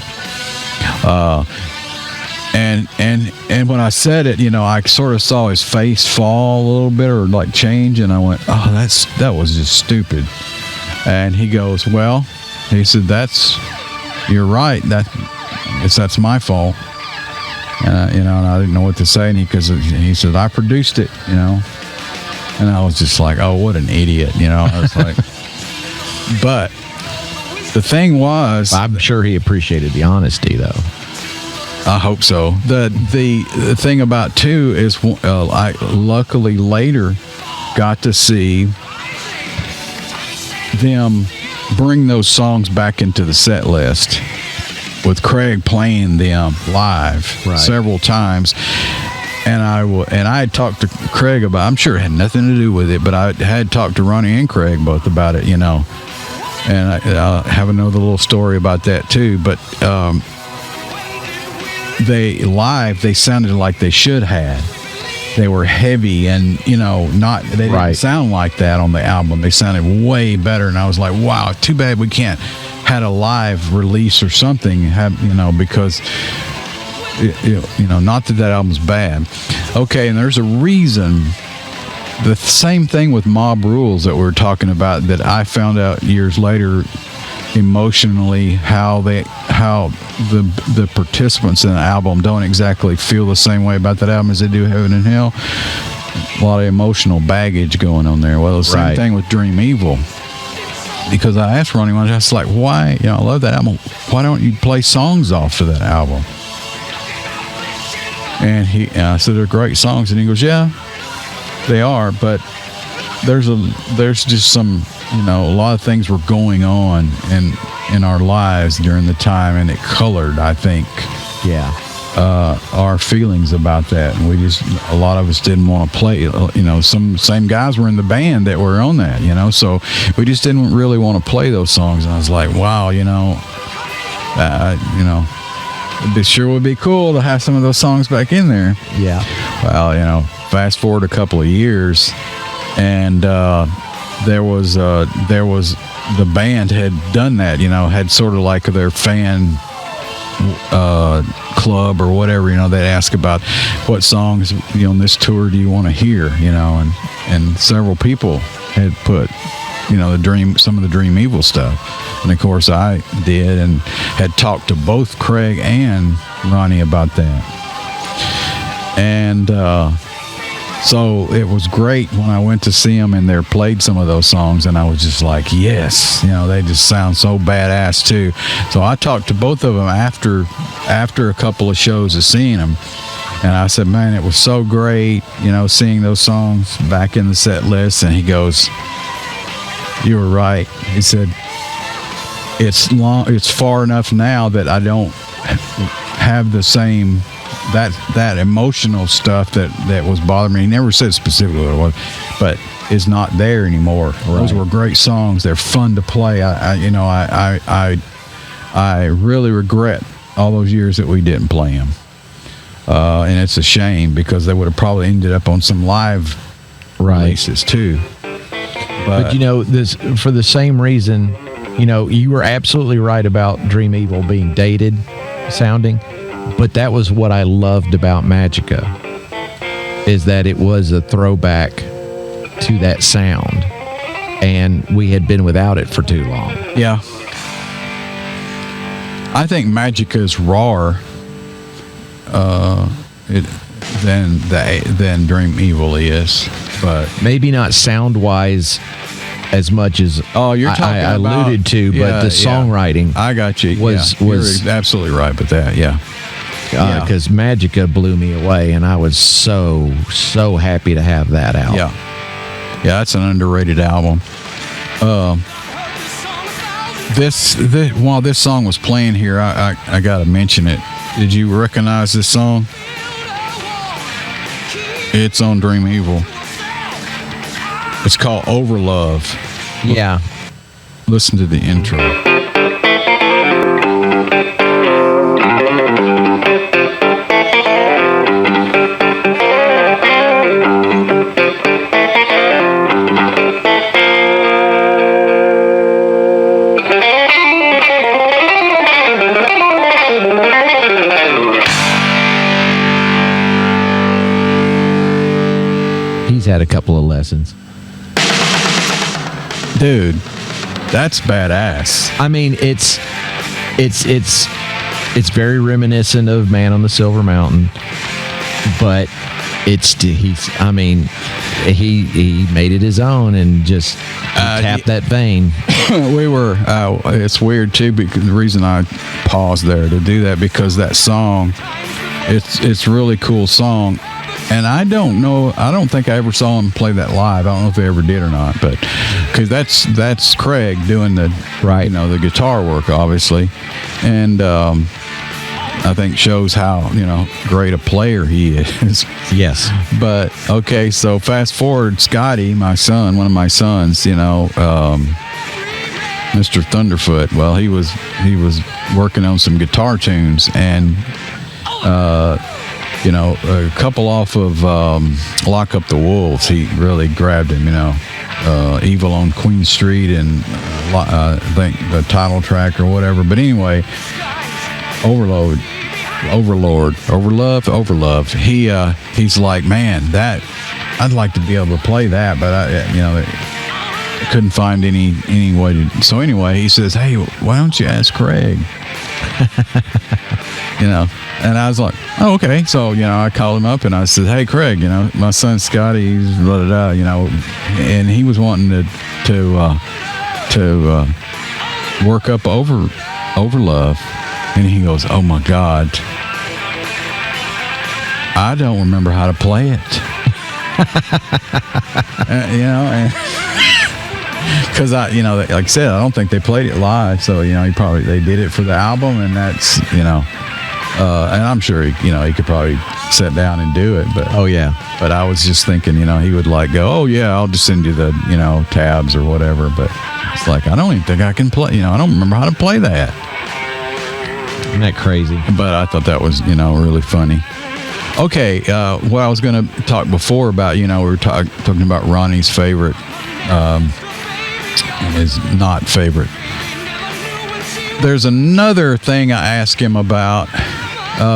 And when I said it, I sort of saw his face fall a little bit or like change, and I went, "Oh, that was just stupid." And he goes, "Well," he said, "you're right. That's my fault." And and I didn't know what to say, and he said, "I produced it," and I was just like, "Oh, what an idiot," I was like, but the thing was, I'm sure he appreciated the honesty, though. I hope so. The thing about too is, I luckily later got to see them bring those songs back into the set list, with Craig playing them live several times. And I had talked to Craig about, I'm sure it had nothing to do with it, but I had talked to Ronnie and Craig both about it, And I'll have another little story about that too. But they sounded like they should have. They were heavy and, they didn't sound like that on the album. They sounded way better. And I was like, wow, too bad we can't had a live release or something, because not that album's bad. Okay, and there's a reason. The same thing with Mob Rules that we were talking about, that I found out years later emotionally how the participants in the album don't exactly feel the same way about that album as they do Heaven and Hell. A lot of emotional baggage going on there. Well, the same thing with Dream Evil. Because I asked Ronnie once, I was like, why, I love that album. Why don't you play songs off of that album? And I said, they're great songs. And he goes, yeah, they are. But there's just some, a lot of things were going on in our lives during the time. And it colored, I think, our feelings about that. And a lot of us didn't want to play, some same guys were in the band that were on that, so we just didn't really want to play those songs. And I was like, wow, it sure would be cool to have some of those songs back in there. Yeah. Well, fast forward a couple of years, and there was the band had done that, had sort of like their fan club or whatever, they'd ask about what songs on this tour do you want to hear, and several people had put some of the Dream Evil stuff, and of course I did, and had talked to both Craig and Ronnie about that. And so it was great when I went to see them and they played some of those songs, and I was just like, yes, they just sound so badass too. So I talked to both of them after a couple of shows of seeing them, and I said, man, it was so great, seeing those songs back in the set list. And he goes, you were right. He said, it's far enough now that I don't have the same that emotional stuff that was bothering me. He never said specifically what it was, but is not there anymore. Those were great songs. They're fun to play. I really regret all those years that we didn't play them, and it's a shame, because they would have probably ended up on some live releases too. But this, for the same reason, you were absolutely right about Dream Evil being dated sounding, but that was what I loved about Magica, is that it was a throwback to that sound, and we had been without it for too long. Yeah. I think Magica is rawer than Dream Evil is, but maybe not sound wise as much as you're talking I alluded to, but the songwriting I got you. was you're absolutely right with that. Yeah. because Magica blew me away, and I was so happy to have that out. Yeah, that's an underrated album. While this song was playing here, I got to mention it. Did you recognize this song? It's on Dream Evil. It's called Overlove. Yeah. Listen to the intro. He's had a couple of lessons. Dude, that's badass. I mean, it's very reminiscent of Man on the Silver Mountain, but he made it his own and just tapped that vein. It's weird too, because the reason I paused there to do that, because that song, it's really cool song. And I don't think I ever saw him play that live. I don't know if they ever did or not, but because that's Craig doing the the guitar work, obviously, and I think shows how great a player he is. Yes. But okay, so fast forward, Scotty, my son, one of my sons, Mr. Thunderfoot. Well, he was working on some guitar tunes, and a couple off of Lock Up the Wolves, he really grabbed him, Evil on Queen Street, and I think the title track or whatever. But anyway, Overlove. He's like, man, that I'd like to be able to play that, but I couldn't find any way to. So anyway, he says, hey, why don't you ask Craig? And I was like, oh, okay. So, I called him up and I said, hey, Craig, my son Scotty, he's and he was wanting to work up Overlove. And he goes, oh my God, I don't remember how to play it. Because like I said, I don't think they played it live. So, they did it for the album, and that's, and I'm sure he could probably sit down and do it, but but I was just thinking, he would go, oh yeah, I'll just send you the tabs or whatever, but it's like, I don't even think I can play, I don't remember how to play that. Isn't that crazy? But I thought that was really funny. Okay, what I was going to talk before about, we were talking about Ronnie's favorite and his not favorite. There's another thing I asked him about,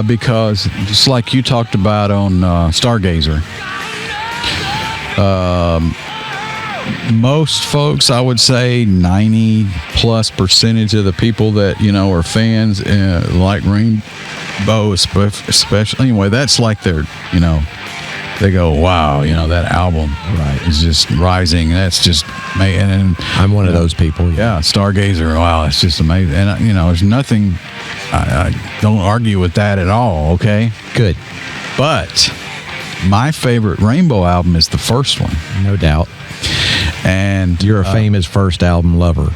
because just like you talked about on Stargazer, most folks, I would say 90+% of the people that are fans like Rainbow, especially. Anyway, that's like their they go, wow, that album is just rising. That's just amazing. And I'm one of those people. Yeah, Stargazer, wow, it's just amazing. And there's nothing, I don't argue with that at all. Okay, good. But my favorite Rainbow album is the first one, no doubt. And you're a famous first album lover.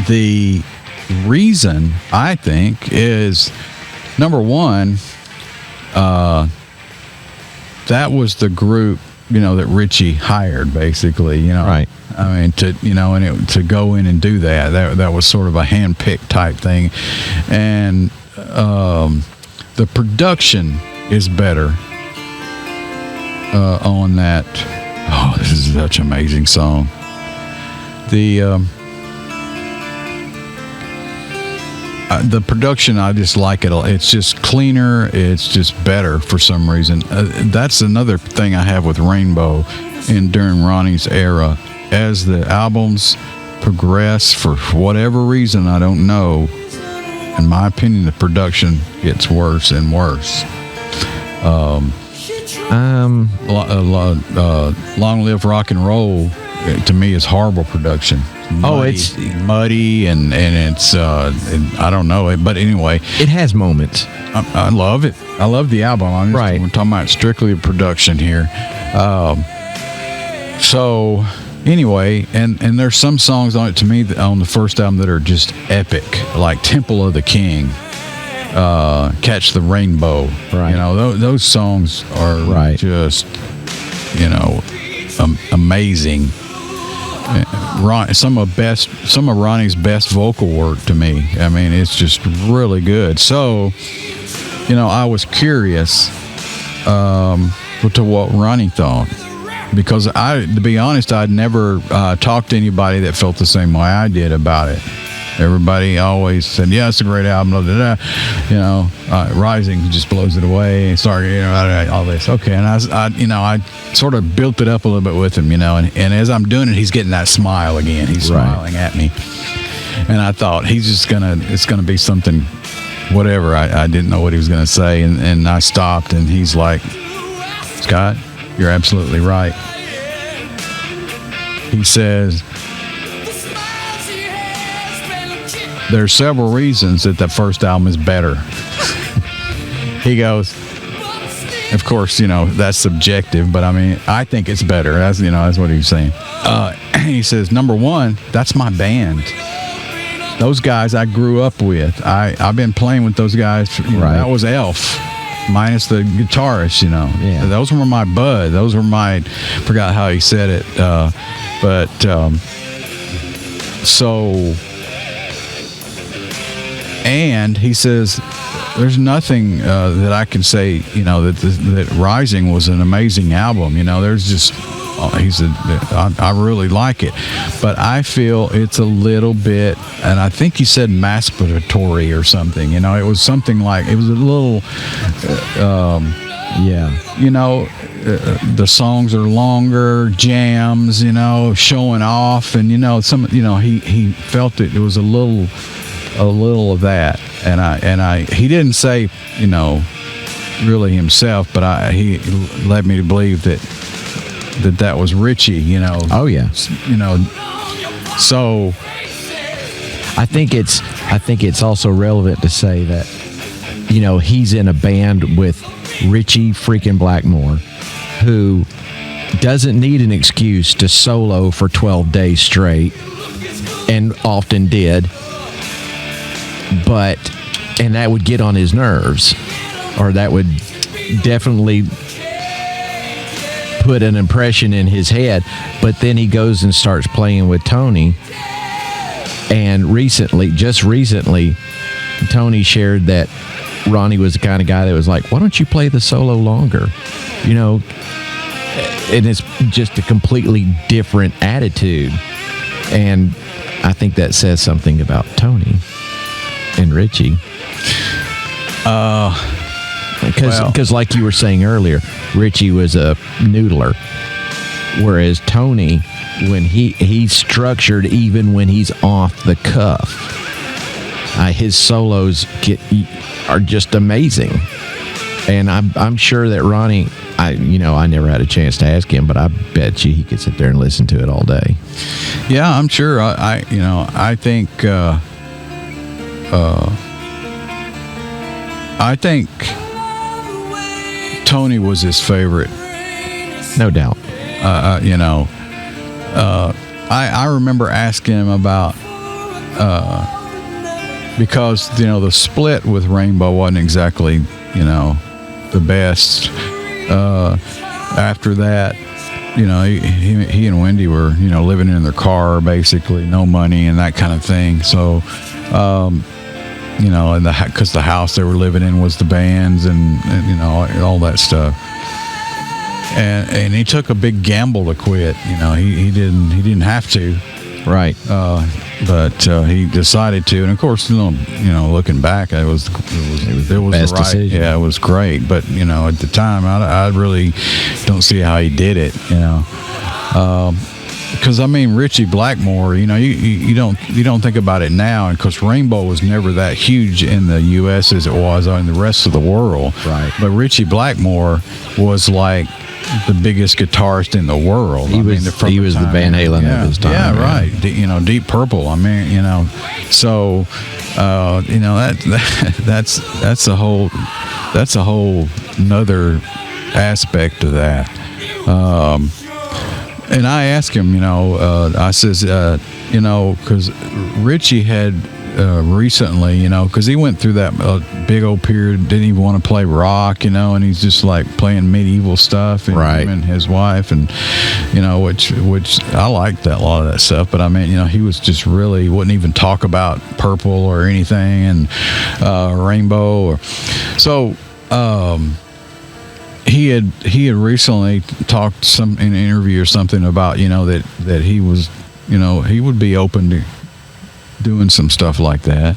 The reason, I think, is number one, that was the group, that Richie hired, basically, Right. I mean, to to go in and do that was sort of a hand-picked type thing. And the production is better on that. Oh, this is such an amazing song. The production, I just like it. It's just cleaner. It's just better for some reason. That's another thing I have with Rainbow during Ronnie's era. As the albums progress, for whatever reason, I don't know, in my opinion, the production gets worse and worse. Long Live Rock and Roll, to me, is horrible production. muddy and it's I don't know, but anyway, it has moments. I love it. I love the album. Right. We're talking about strictly production here. So anyway, and there's some songs on it to me on the first album that are just epic, like Temple of the King, Catch the Rainbow. Right. You know, those songs are just, you know, amazing. Some of Ronnie's best vocal work to me. I mean, it's just really good. So, you know, I was curious to what Ronnie thought, because to be honest, I'd never talked to anybody that felt the same way I did about it. Everybody always said, "Yeah, it's a great album." Blah, blah, blah. You know, Rising just blows it away. Sorry, you know, all this. Okay, and I sort of built it up a little bit with him, you know, and as I'm doing it, he's getting that smile again. He's smiling at me, and I thought it's gonna be something, whatever. I didn't know what he was gonna say, and I stopped, and he's like, "Scott, you're absolutely right." He says, "There's several reasons that the first album is better." He goes, of course, you know, that's subjective, but I mean, I think it's better. That's what he was saying. He says, "Number one, that's my band. Those guys I grew up with. I've been playing with those guys. You know, that was Elf, minus the guitarist, you know. Yeah. Those were my bud. Those were my," forgot how he said it, so... And he says, "There's nothing that I can say, you know, that Rising was an amazing album. You know, there's just," he said, I really like it, but I feel it's a little bit," and I think he said masturbatory or something. You know, it was something like, it was a little, you know, the songs are longer, jams, you know, showing off, and you know, he felt it was a little of that, and he didn't say, you know, really himself, but he led me to believe that was Richie, you know. Oh yeah. You know, so I think it's also relevant to say that, you know, he's in a band with Richie freaking Blackmore, who doesn't need an excuse to solo for 12 days straight, and often did. And that would get on his nerves, or that would definitely put an impression in his head. But then he goes and starts playing with Tony. And just recently, Tony shared that Ronnie was the kind of guy that was like, "Why don't you play the solo longer?" You know, and it's just a completely different attitude. And I think that says something about Tony and Richie. Because like you were saying earlier, Richie was a noodler, whereas Tony, when he's structured, even when he's off the cuff, his solos are just amazing. And I'm sure that Ronnie, I never had a chance to ask him, but I bet you he could sit there and listen to it all day. Yeah, I'm sure. I think Tony was his favorite. No doubt. You know, I remember asking him about, because, you know, the split with Rainbow wasn't exactly, you know, the best. After that, you know, he and Wendy were, you know, living in their car, basically, no money and that kind of thing. So, you know, and because the house they were living in was the band's, and you know, all that stuff. And he took a big gamble to quit. You know, he didn't have to. Right. But he decided to, and of course, you know, looking back, it was the best right decision. Yeah, it was great. But you know, at the time, I really don't see how he did it. You know, because I mean, Richie Blackmore, you know, you don't think about it now, and because Rainbow was never that huge in the U.S. as it was in the rest of the world. Right. But Richie Blackmore was like the biggest guitarist in the world. He was the Van Halen of his time. Yeah, right. Deep Purple. I mean, so that's a whole another aspect of that. And I asked him, I says, because Richie had recently, because he went through that big old period, didn't even want to play rock, and he's just like playing medieval stuff, and right. Him and his wife, and which I liked that, a lot of that stuff. But I mean, he was just really wouldn't even talk about Purple or anything, and Rainbow, so. He had recently talked in an interview or something about that he was he would be open to doing some stuff like that,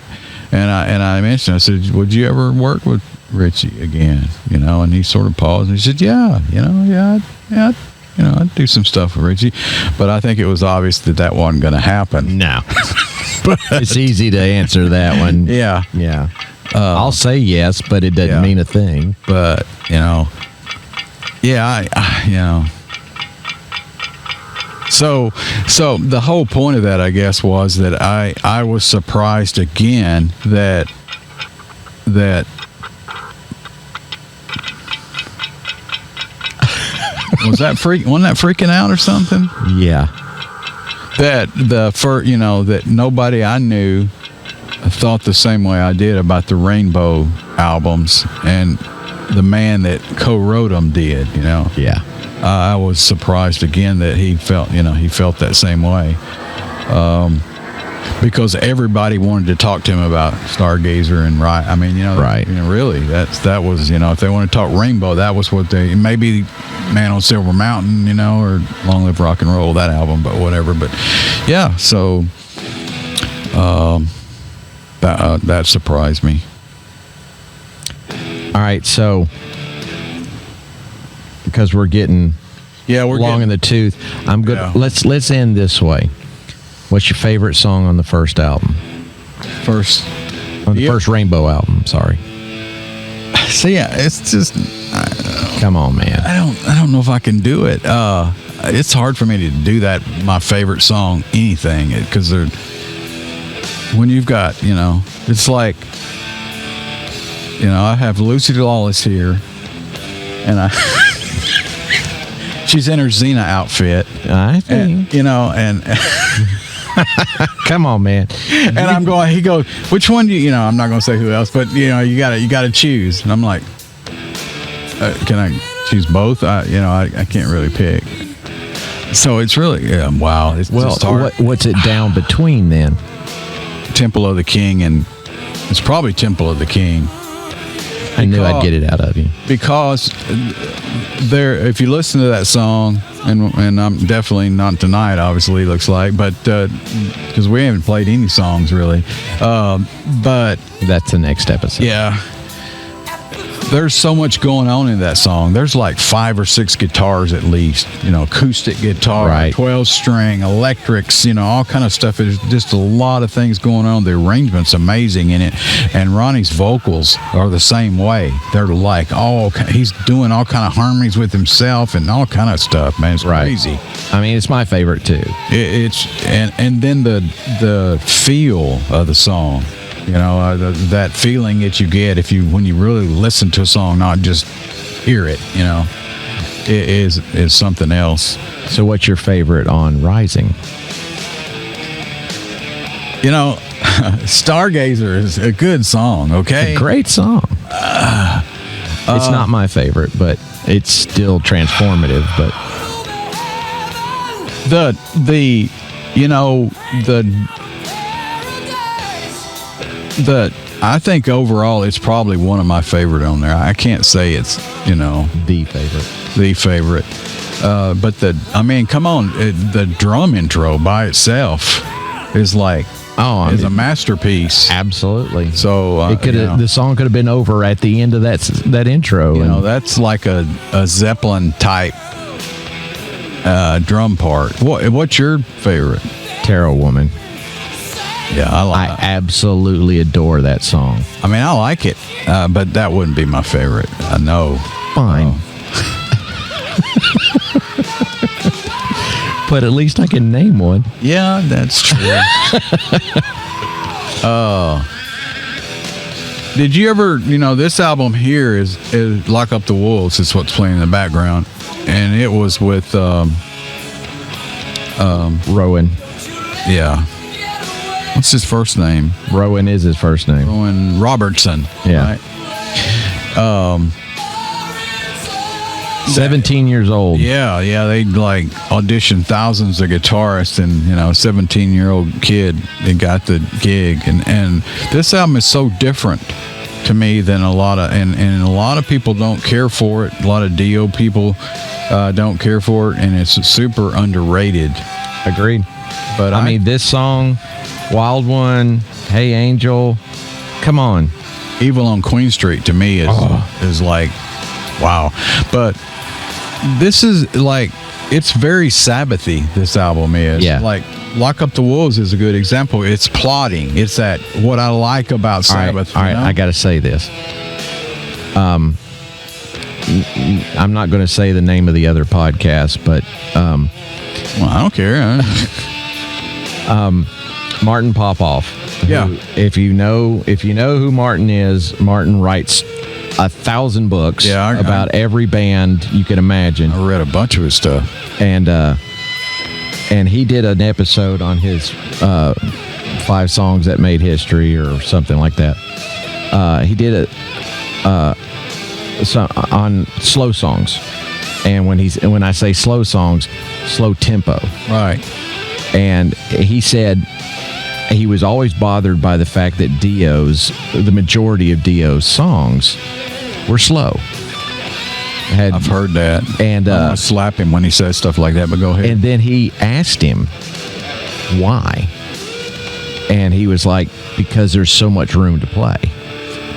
and I mentioned, I said, would you ever work with Richie again, and he sort of paused and he said, yeah, I'd do some stuff with Richie, but I think it was obvious that wasn't going to happen. No. But it's easy to answer that one. Yeah. I'll say yes, but it doesn't mean a thing. But So the whole point of that, I guess, was that I was surprised again that wasn't that freaking out or something? Yeah. That that nobody I knew thought the same way I did about the Rainbow albums, and the man that co-wrote them did. Yeah. I was surprised again that he felt that same way, because everybody wanted to talk to him about Stargazer and right. I mean, right. Really, that was if they want to talk Rainbow, that was what they maybe Man on Silver Mountain, or Long Live Rock and Roll, that album, but whatever. But yeah, so that surprised me. All right, so because we're getting long in the tooth, I'm good. Yeah. Let's end this way. What's your favorite song on the first album? First Rainbow album. Sorry. So yeah, it's just. Come on, man. I don't know if I can do it. It's hard for me to do that. My favorite song, anything, because when you've got it's like. I have Lucy Lawless here, and she's in her Xena outfit. I think. And come on, man. And he goes, which one do you, I'm not going to say who else, but you got to choose. And I'm like, can I choose both? I can't really pick. So it's really, wow. It's just hard. What's it down between then? Temple of the King, and it's probably Temple of the King. I knew I'd get it out of you. Because if you listen to that song, and I'm definitely not tonight, obviously, looks like, but because we haven't played any songs really, but that's the next episode. Yeah. There's so much going on in that song. There's like 5 or 6 guitars at least, acoustic guitar, right. 12-string, electrics, all kind of stuff. There's just a lot of things going on. The arrangement's amazing in it. And Ronnie's vocals are the same way. They're like, he's doing all kind of harmonies with himself and all kind of stuff, man. It's crazy. I mean, it's my favorite too. And then the feel of the song. That feeling that you get when you really listen to a song, not just hear it, it is something else. So what's your favorite on Rising? Stargazer is a good song, okay? It's a great song. It's not my favorite, but it's still transformative. But I think overall it's probably one of my favorite on there. I can't say it's the favorite, but come on, the drum intro by itself is like is a masterpiece. Absolutely. So the song could have been over at the end of that intro. That's like a Zeppelin type drum part. What's your favorite? Terror Woman. Yeah, I absolutely adore that song. I mean, I like it, but that wouldn't be my favorite. I know. Fine. But at least I can name one. Yeah, that's true. Did you ever, this album here is Lock Up the Wolves is what's playing in the background. And it was with Rowan. Yeah. What's his first name? Rowan is his first name. Rowan Robertson. Yeah. Right? 17 years old. Yeah, they like auditioned thousands of guitarists, and 17-year-old kid that got the gig, and this album is so different to me than a lot of and a lot of people don't care for it. A lot of Dio people don't care for it, and it's super underrated. Agreed. But I mean, this song, Wild One, Hey Angel, come on. Evil on Queen Street to me is like, wow. But this is like, it's very Sabbathy, this album is. Yeah. Like, Lock Up the Wolves is a good example. It's plotting. It's that, what I like about Sabbath. All right, I got to say this. I'm not going to say the name of the other podcast, but well, I don't care. Martin Popoff. Yeah. If you know who Martin is, Martin writes 1,000 books about every band you can imagine. I read a bunch of his stuff. And he did an episode on his 5 songs that made history or something like that. He did it on slow songs. And when I say slow songs, slow tempo. Right. And he said he was always bothered by the fact that the majority of Dio's songs were slow. I've heard that. And I want to slap him when he says stuff like that, but go ahead. And then he asked him why. And he was like, because there's so much room to play.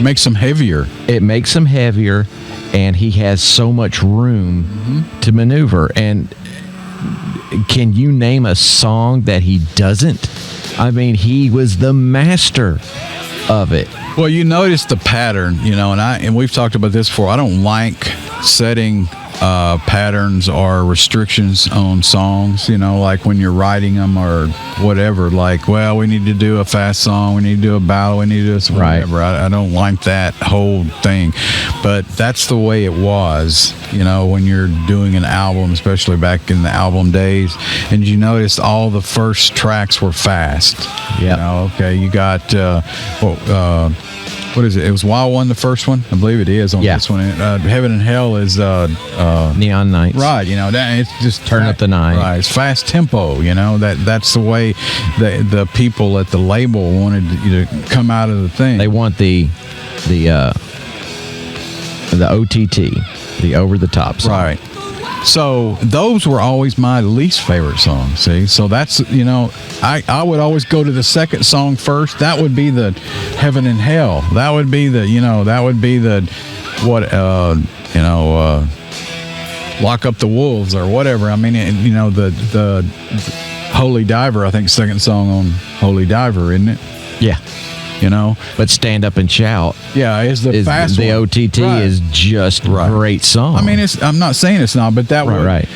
Makes them heavier. It makes them heavier, and he has so much room to maneuver. And can you name a song that he doesn't? I mean, he was the master of it. Well, you notice the pattern, and we've talked about this before. I don't like setting patterns or restrictions on songs, like when you're writing them or whatever, like, well, we need to do a fast song, we need to do a ballad, we need to do this, whatever. Right. I don't like that whole thing, but that's the way it was, when you're doing an album, especially back in the album days, and you noticed all the first tracks were fast. Yeah. Okay, you got, what is it? It was Wild One, the first one. I believe it is on this one. Heaven and Hell is Neon Nights. Right. It's just Turn Up the Night. Right. It's fast tempo. That's the way the people at the label wanted you to come out of the thing. They want the OTT, the over the top song. Right. So those were always my least favorite songs. See, so that's I would always go to the second song first. That would be the Heaven and Hell. That would be the Lock Up the Wolves or whatever. I mean, the Holy Diver. I think second song on Holy Diver, isn't it? Yeah. But Stand Up and Shout. Yeah, is the fast the one. OTT Right. is just a great song. I mean, I'm not saying it's not, but that right.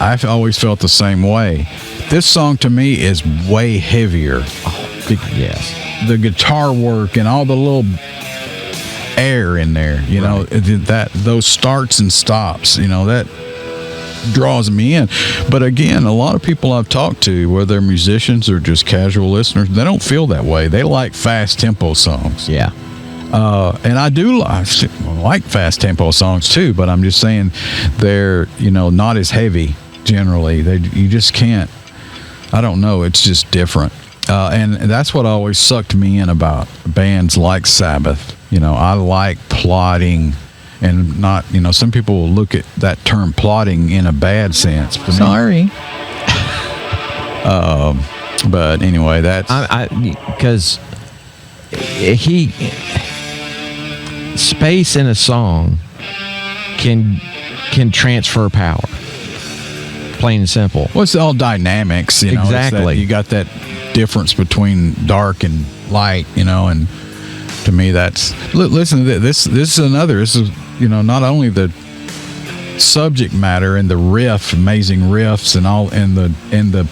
I've always felt the same way. This song to me is way heavier. Yes. The guitar work and all the little air in there, that those starts and stops, that draws me in. But again, a lot of people I've talked to, whether they're musicians or just casual listeners, they don't feel that way. They like fast tempo songs. Yeah. And I do like fast tempo songs too, but I'm just saying they're, not as heavy generally. You just can't, I don't know, it's just different. And that's what always sucked me in about bands like Sabbath. I like plotting. And not, some people will look at that term plotting in a bad sense. Sorry. But anyway, that's because space in a song can transfer power. Plain and simple. Well, it's all dynamics, Exactly. You got that difference between dark and light, and to me, that's listen to this. This is not only the subject matter and the riff, amazing riffs and all, and the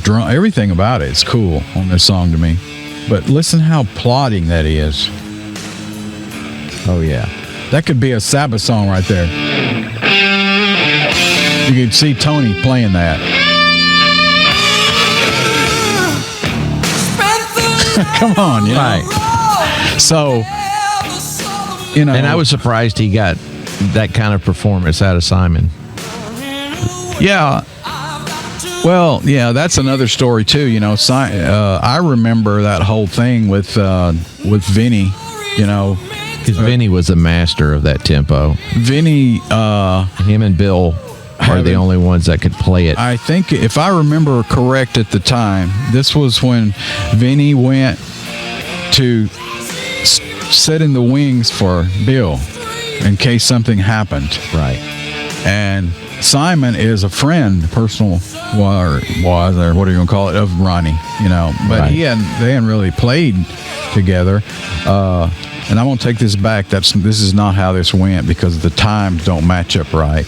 drum, everything about it is cool on this song to me. But listen how plodding that is. Oh yeah, that could be a Sabbath song right there. You could see Tony playing that. Come on, you know. Right. So, you know, and I was surprised he got that kind of performance out of Simon. Yeah. Well, yeah, that's another story too. You know, I remember that whole thing with Vinny. You know, because Vinny was a master of that tempo. Vinny, him and Bill are the only ones that could play it. I think, if I remember correct at the time, this was when Vinny went to sit in the wings for Bill in case something happened. Right. And Simon is a friend, personal or what are you going to call it, of Ronnie, you know. But right. they hadn't really played together. And I'm going to take this back. This is not how this went, because the times don't match up right.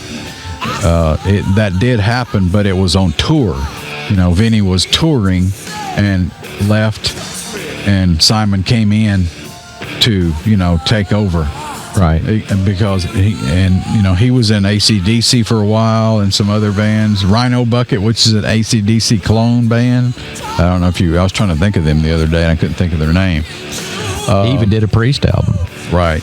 That did happen, but it was on tour. You know, Vinny was touring and left, and Simon came in to, you know, take over. Right. Because he was in AC/DC for a while and some other bands. Rhino Bucket, which is an AC/DC clone band. I don't know if I was trying to think of them the other day and I couldn't think of their name. He even did a Priest album. Right.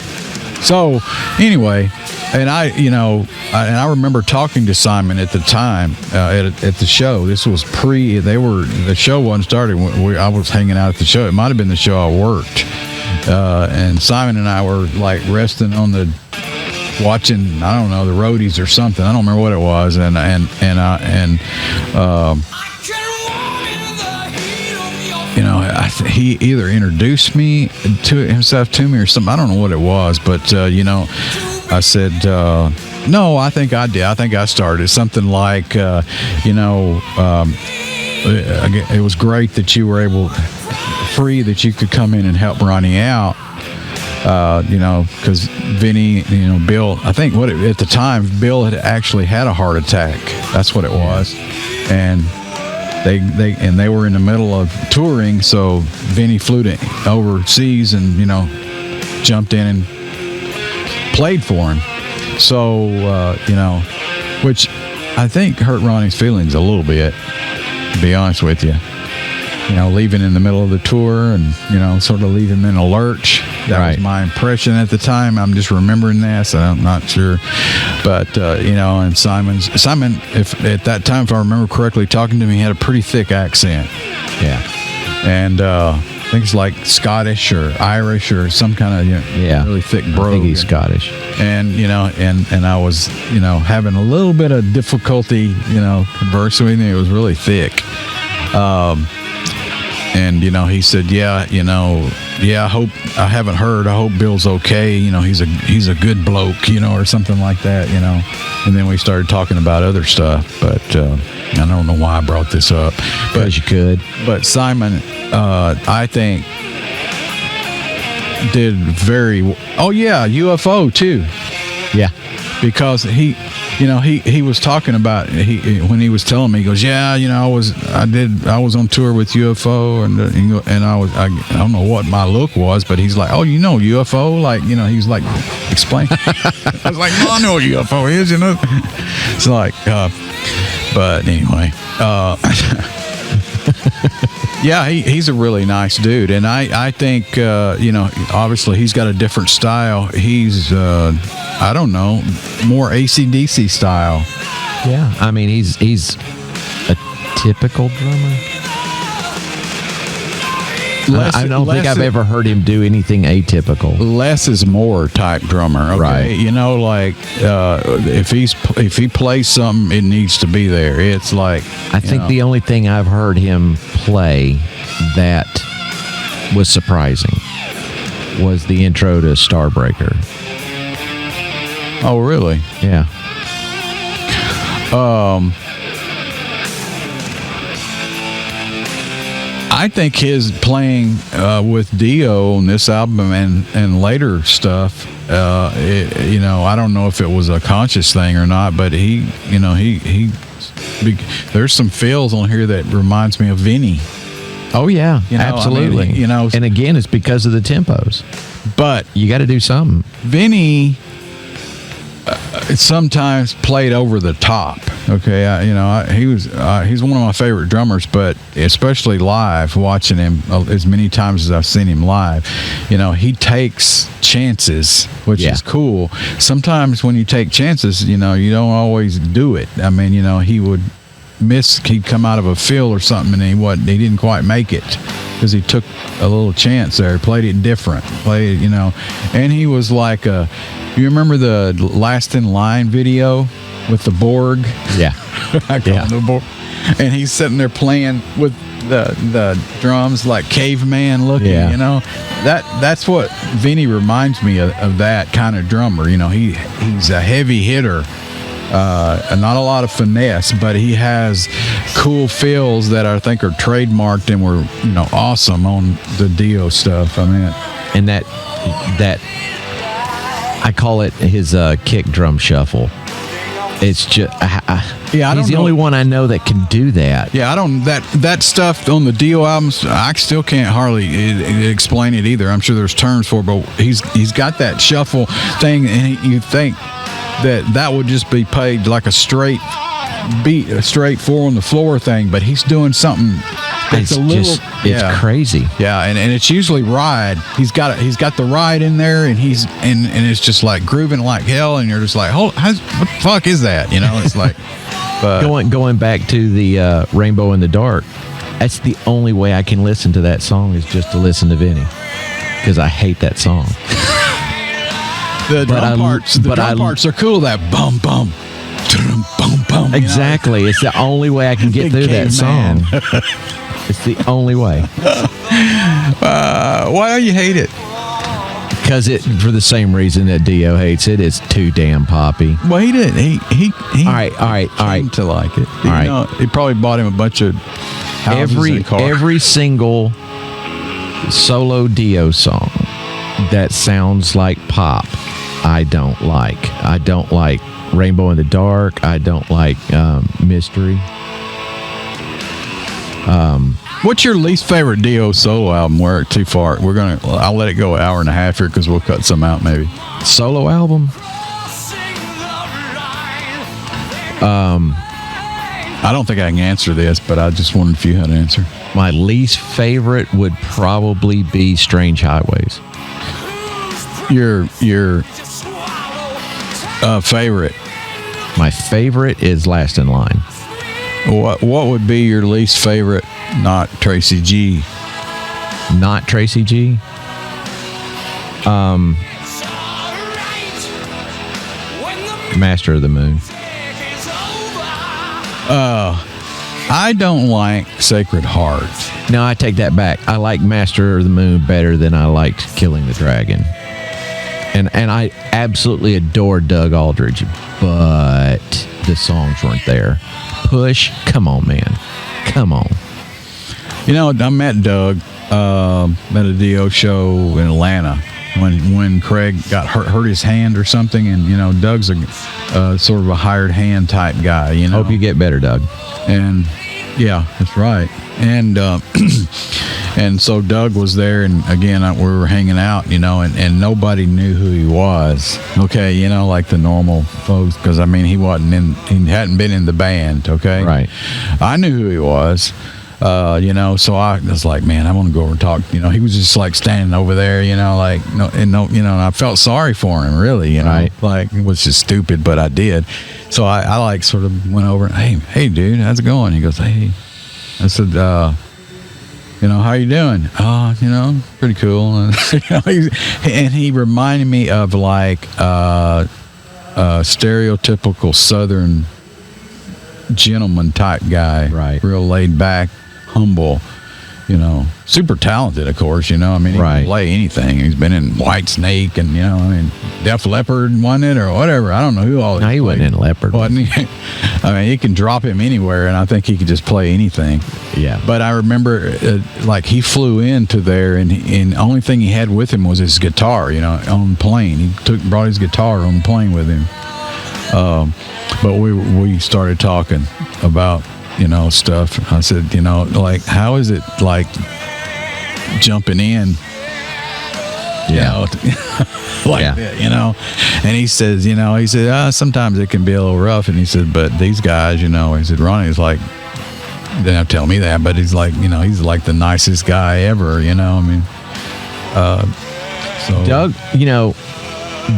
So anyway, and I remember talking to Simon at the time at the show. This was the show wasn't started. I was hanging out at the show. It might have been the show I worked. And Simon and I were like resting on watching, I don't know, the roadies or something. I don't remember what it was. He either introduced himself to me or something. I don't know what it was, but I said, no, I think I did. I think I started something like, it was great that you were free, that you could come in and help Ronnie out. Because Vinny, Bill, I think at the time, Bill had actually had a heart attack. That's what it was. And they were in the middle of touring, so Vinny flew to overseas and, jumped in and played for him. So, which I think hurt Ronnie's feelings a little bit, to be honest with you. Leaving in the middle of the tour and, sort of leaving him in a lurch. That was my impression at the time. I'm just remembering that, so I'm not sure. But, and Simon, if at that time, if I remember correctly, talking to me, he had a pretty thick accent. Yeah. And I think it's like Scottish or Irish or some kind of, really thick brogue. I think he's Scottish. And, and I was, having a little bit of difficulty, conversing with him. It was really thick. And, he said, I haven't heard. I hope Bill's okay. He's a good bloke, or something like that, And then we started talking about other stuff, but I don't know why I brought this up. Because you could. But Simon, I think, did UFO too. Yeah. Because he was talking about when he was telling me, he goes, I was on tour with UFO and I don't know what my look was, but he's like, oh, UFO, like, he's like, explain. I was like, no, I know what UFO is, It's like, but anyway, yeah, he's a really nice dude, and I think obviously he's got a different style. He's I don't know, more AC/DC style. Yeah, I mean he's a typical drummer. I don't think I've ever heard him do anything atypical. Less is more type drummer, okay? Right? If he plays something, it needs to be there. It's like I think the only thing I've heard him play that was surprising was the intro to Starbreaker. Oh, really? Yeah. I I think his playing with Dio on this album and later stuff, I don't know if it was a conscious thing or not, but he there's some feels on here that reminds me of Vinny. Oh yeah, absolutely. I mean, and again, it's because of the tempos. But you got to do something. Vinny sometimes played over the top. Okay, he's one of my favorite drummers, but especially live, watching him as many times as I've seen him live, he takes chances, which is cool. Sometimes when you take chances, you don't always do it. I mean, he would miss, he'd come out of a fill or something, and he didn't quite make it because he took a little chance there, played it different, and he was like you remember the Last in Line video with the Borg? Yeah. I call him the Borg. And he's sitting there playing with the drums like caveman looking, That's what Vinny reminds me of that kind of drummer. He's a heavy hitter. Not a lot of finesse, but he has cool feels that I think are trademarked and were, awesome on the Dio stuff. I mean, and that I call it his kick drum shuffle. It's just he's the only one I know that can do that. Yeah, I don't that stuff on the Dio albums. I still can't hardly explain it either. I'm sure there's terms for it, but he's got that shuffle thing, and you think that would just be played like a straight beat, a straight four on the floor thing, but he's doing something that's it's crazy. Yeah, and it's usually ride. He's got the ride in there, and and it's just like grooving like hell, and you're just like, what the fuck is that? It's like going back to the Rainbow in the Dark. That's the only way I can listen to that song is just to listen to Vinny, because I hate that song. The drum parts are cool. That bum bum, bum bum. Exactly. It's the only way I can get through that song. It's the only way. Why do you hate it? Because for the same reason that Dio hates it. It's too damn poppy. Well, he didn't. He all right. To like it. He probably bought him a bunch of houses and cars. Every single solo Dio song that sounds like pop, I don't like. I don't like Rainbow in the Dark. I don't like Mystery. What's your least favorite Dio solo album? We're too far. I'll let it go an hour and a half here because we'll cut some out maybe. Solo album? I don't think I can answer this, but I just wondered if you had an answer. My least favorite would probably be Strange Highways. Your favorite? My favorite is Last in Line. What would be your least favorite? Not Tracy G. Not Tracy G. Master of the Moon. I don't like Sacred Heart. No, I take that back. I like Master of the Moon better than I liked Killing the Dragon. And I absolutely adore Doug Aldridge, but the songs weren't there. Push, come on, man. Come on. I met Doug at a Dio show in Atlanta when Craig got hurt his hand or something, and Doug's a sort of a hired hand type guy. Hope you get better, Doug. And yeah, that's right. And and so Doug was there, and again we were hanging out, and nobody knew who he was. Okay, like the normal folks, because he hadn't been in the band. Okay, right. I knew who he was. So I was like, man, I want to go over and talk. He was just like standing over there, and I felt sorry for him, really, right. Like it was just stupid, but I did. So I like sort of went over and, hey, dude, how's it going? He goes, hey. I said, how you doing? Pretty cool. And he reminded me of like stereotypical Southern gentleman type guy, right? Real laid back, humble, super talented, of course. He Right. can play anything. He's been in White Snake and Def Leppard won it or whatever. I don't know who all. No, he wasn't in Leopard. Wasn't he? You can drop him anywhere, and I think he could just play anything. Yeah. But I remember, he flew into there, and the only thing he had with him was his guitar. On the plane, he brought his guitar on the plane with him. But we started talking about stuff. I said, how is it like jumping in? That, and he says, sometimes it can be a little rough. And he said, but these guys, he said, Ronnie's like, didn't have to tell me that, but he's like, he's like the nicest guy ever, so Doug,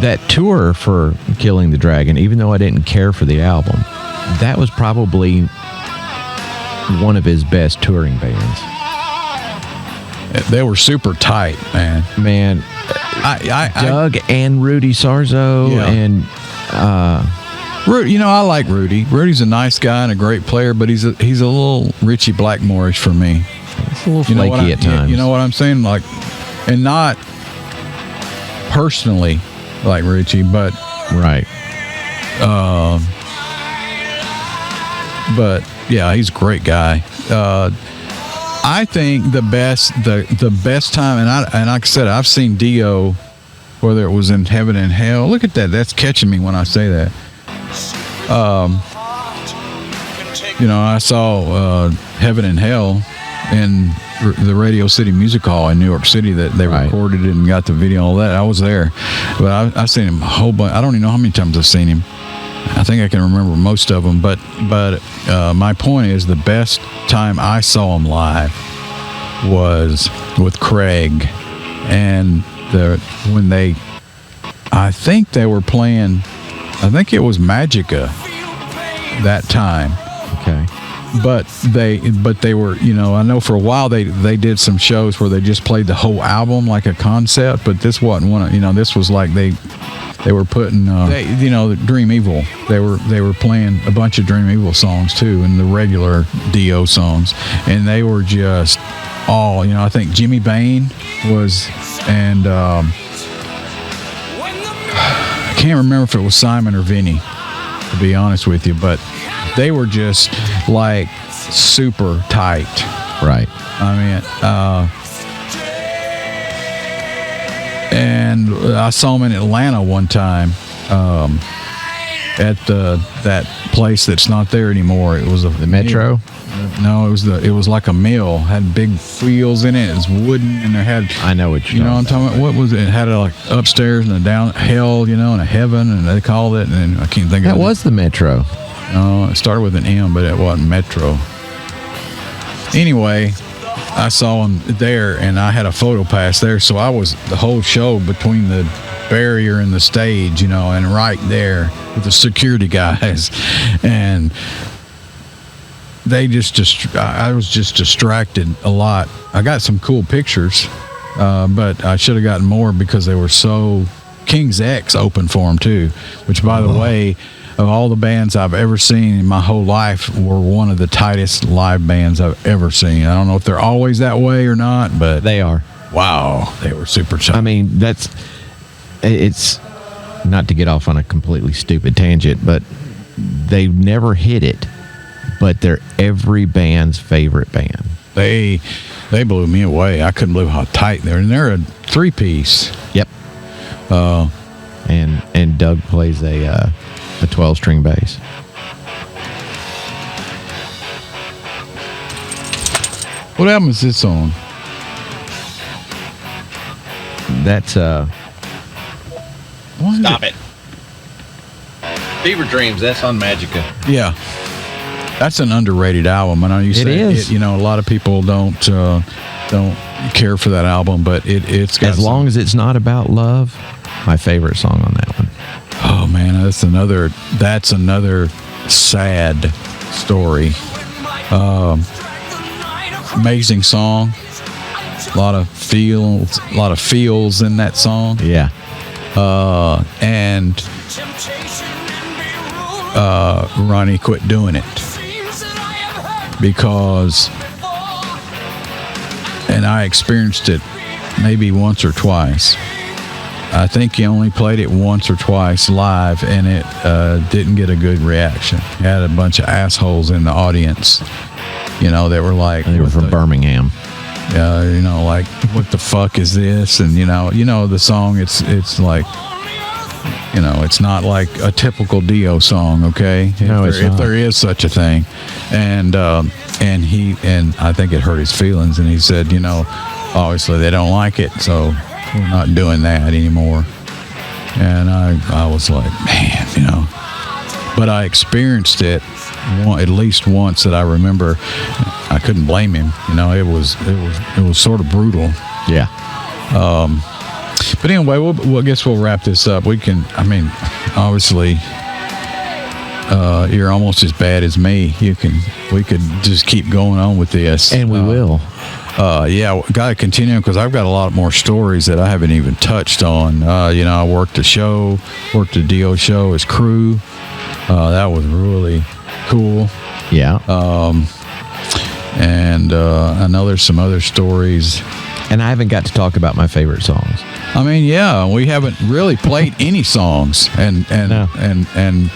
that tour for Killing the Dragon, even though I didn't care for the album, that was probably one of his best touring bands. They were super tight, man. Doug and Rudy Sarzo and Rudy, I like Rudy. Rudy's a nice guy and a great player, but he's a little Richie Blackmore-ish for me. It's a little flaky at times. You know what I'm saying? And not personally like Richie, but right. But yeah, he's a great guy. I think the best time, and like I said, I've seen Dio, whether it was in Heaven and Hell. Look at that. That's catching me when I say that. I saw Heaven and Hell in the Radio City Music Hall in New York City that they recorded it and got the video and all that. I was there. But I've seen him a whole bunch. I don't even know how many times I've seen him. I think I can remember most of them. But my point is the best time I saw him live was with Craig. And I think they were playing, I think it was Magica that time. Okay. But they were, I know for a while they did some shows where they just played the whole album like a concept, but this wasn't one of, this was like they were putting, Dream Evil. They were playing a bunch of Dream Evil songs too, and the regular Dio songs, and they were just all, I think Jimmy Bain was, and I can't remember if it was Simon or Vinny, to be honest with you, but they were just like super tight. Right. And I saw him in Atlanta one time at that place that's not there anymore. It was the Metro. No, it was like a mill. Had big wheels in it. It was wooden, and it had. I know what you know. What I'm talking about. What was it? It had like upstairs and a down hell, and a heaven, and they called it. And I can't think of it. That was the Metro. No, it started with an M, but it wasn't Metro. Anyway, I saw him there, and I had a photo pass there, so I was the whole show between the barrier and the stage, and right there with the security guys, and I was just distracted a lot. I got some cool pictures, but I should have gotten more because they were so. King's X opened for them too, which, by the way, of all the bands I've ever seen in my whole life, were one of the tightest live bands I've ever seen. I don't know if they're always that way or not, but they are. Wow, they were super tight. I mean, it's not to get off on a completely stupid tangent, but they never hit it. But they're every band's favorite band. They blew me away. I couldn't believe how tight they are, and they're a 3-piece. Yep. And Doug plays a 12-string bass. What album is this on? That's Stop it. Fever Dreams, that's on Magica. Yeah. That's an underrated album. I know you say it, a lot of people don't care for that album, but it's got long as it's not about love. My favorite song on that one. Oh man, that's another sad story. Amazing song. A lot of feels in that song. Yeah. And Ronnie quit doing it because and I experienced it maybe once or twice. I think he only played it once or twice live, and it didn't get a good reaction. He had a bunch of assholes in the audience, that were like, They were from Birmingham. Like, what the fuck is this? And the song, it's like, it's not like a typical Dio song, okay? No, if there is such a thing. And I think it hurt his feelings, and he said, obviously they don't like it, so we're not doing that anymore. And I was like, man, but I experienced it at least once that I remember. I couldn't blame him. It was sort of brutal. Yeah. But anyway, I guess we'll wrap this up. Obviously, you're almost as bad as me. We could just keep going on with this, and we will. Yeah, got to continue because I've got a lot more stories that I haven't even touched on. I worked a Dio show as crew. That was really cool. Yeah. And I know there's some other stories. And I haven't got to talk about my favorite songs. Yeah, we haven't really played any songs and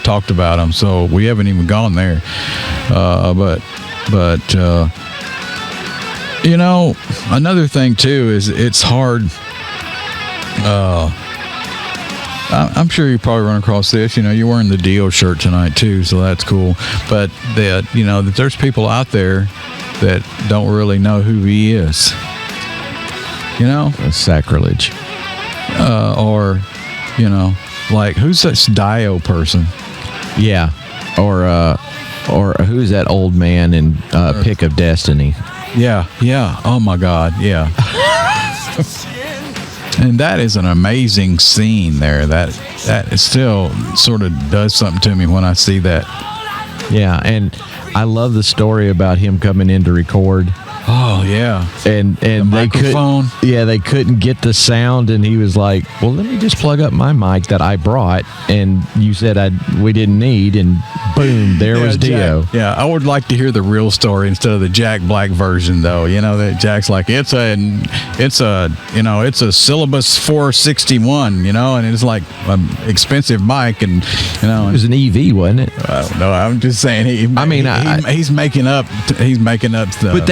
talked about them, so we haven't even gone there. But another thing too is it's hard. I'm sure you probably run across this. You're wearing the Dio shirt tonight too, so that's cool. But that that there's people out there that don't really know who he is. That's sacrilege. Or like, who's this Dio person? Yeah. Or who's that old man in Pick of Destiny? Yeah. Oh my God, yeah. And that is an amazing scene there. That it still sort of does something to me when I see that. Yeah, and I love the story about him coming in to record. Oh yeah, and they couldn't get the sound, and he was like, "Well, let me just plug up my mic that I brought, and you said we didn't need," and boom, there was Dio. Yeah, I would like to hear the real story instead of the Jack Black version, though. That Jack's like, it's a Syllabus 461, and it's like an expensive mic, and it was an EV, wasn't it? No, I'm just saying he's making up stuff. But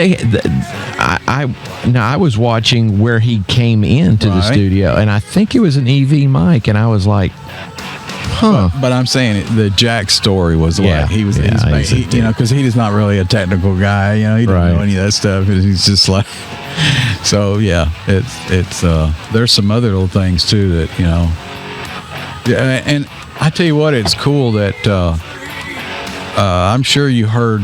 I was watching where he came into the studio, and I think it was an EV mic, and I was like, huh. But I'm saying the Jack story was like because he's not really a technical guy. He doesn't know any of that stuff. He's just like, so yeah. It's there's some other little things too that and I tell you what, it's cool that. I'm sure you heard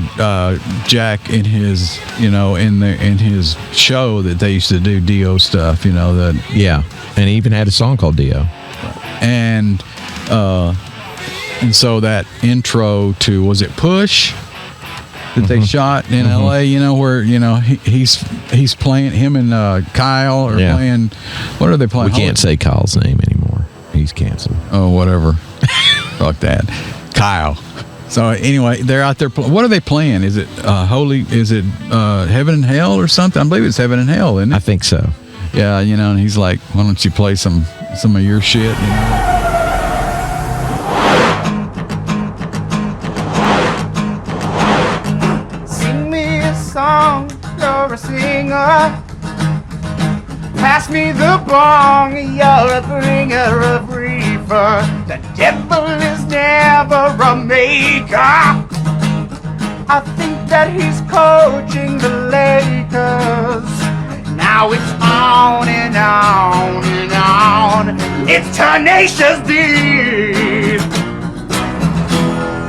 Jack in his, in his show that they used to do Dio stuff. And he even had a song called Dio. And so that intro to, was it Push that they shot in L.A. Where he's playing, him and Kyle are playing. What are they playing? We can't say Kyle's name anymore. He's canceled. Oh, whatever. Fuck that, Kyle. So anyway, they're out there. What are they playing? Is it Is it Heaven and Hell or something? I believe it's Heaven and Hell, isn't it? I think so. Yeah, and he's like, "Why don't you play some of your shit?" Sing me a song, you're a singer. Pass me the bong, you're a bringer of reefer. The devil is never a maker. I think that he's coaching the Lakers. Now it's on and on and on. It's Tenacious D.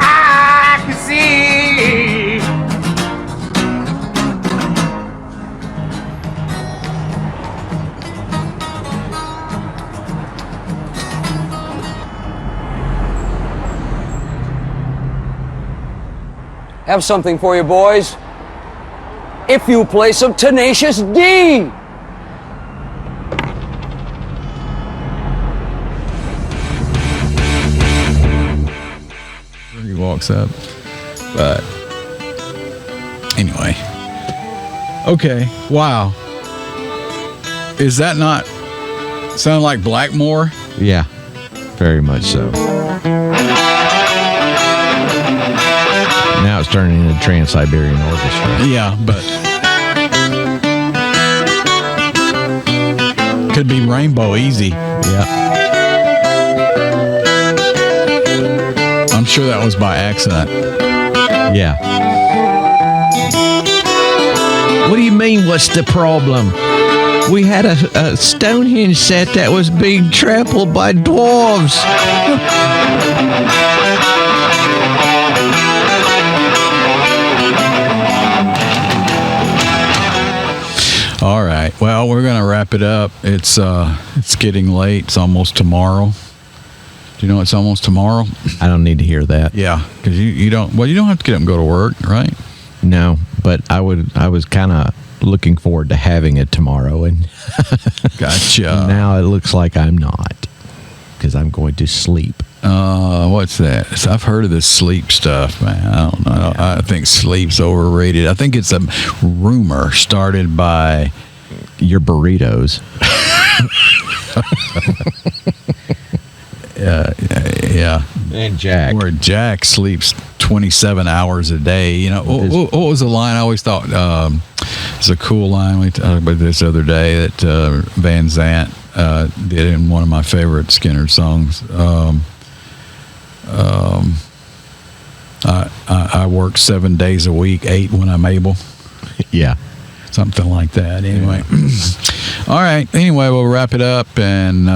I can see. Have something for you, boys. If you play some Tenacious D. He walks up. But anyway. Okay. Wow. Is that not sound like Blackmore? Yeah, very much so. Now it's turning into Trans-Siberian Orchestra. Yeah, but could be Rainbow Easy. Yeah. I'm sure that was by accident. Yeah. What do you mean, what's the problem? We had a Stonehenge set that was being trampled by dwarves. All right. Well, we're going to wrap it up. It's getting late. It's almost tomorrow. Do you know it's almost tomorrow? I don't need to hear that. Yeah, because you don't have to get up and go to work, right? No, but I was kind of looking forward to having it tomorrow, and Gotcha. now it looks like I'm not, because I'm going to sleep. What's that? So I've heard of this sleep stuff, man. I don't know. I think sleep's overrated. I think it's a rumor started by Your burritos. yeah. And Jack. Where Jack sleeps 27 hours a day. You know, what was the line I always thought? It's a cool line. We talked about this the other day that Van Zant did in one of my favorite Skinner songs. I work 7 days a week, 8 when I'm able. Yeah. Something like that. Anyway. All right. Anyway, we'll wrap it up and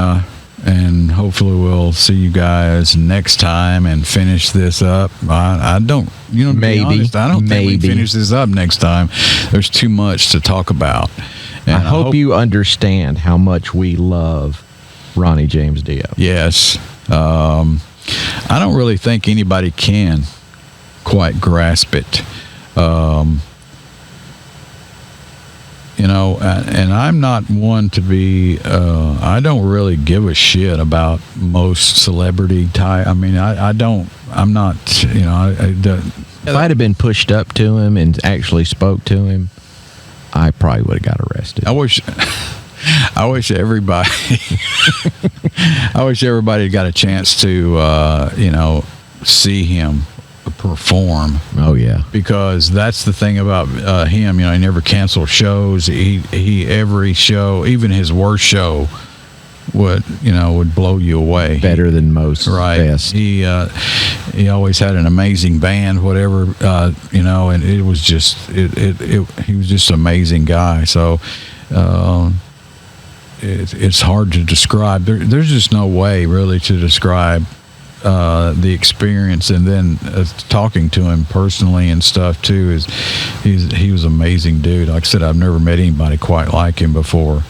hopefully we'll see you guys next time and finish this up. I don't, to be honest, I don't think we finish this up next time. There's too much to talk about. And I hope you understand how much we love Ronnie James Dio. Yes. I don't really think anybody can quite grasp it. And I'm not one to be, I don't really give a shit about most celebrity type. I mean, I'm not, If I'd have been pushed up to him and actually spoke to him, I probably would have got arrested. I wish everybody, got a chance to, see him perform. Oh yeah, because that's the thing about him. He never canceled shows. He every show, even his worst show, would blow you away. Better than most. Right. Best. He always had an amazing band, whatever. And it was just he was just an amazing guy. So it's hard to describe. There's just no way really to describe the experience, and then talking to him personally and stuff too. He was an amazing dude. Like I said, I've never met anybody quite like him before,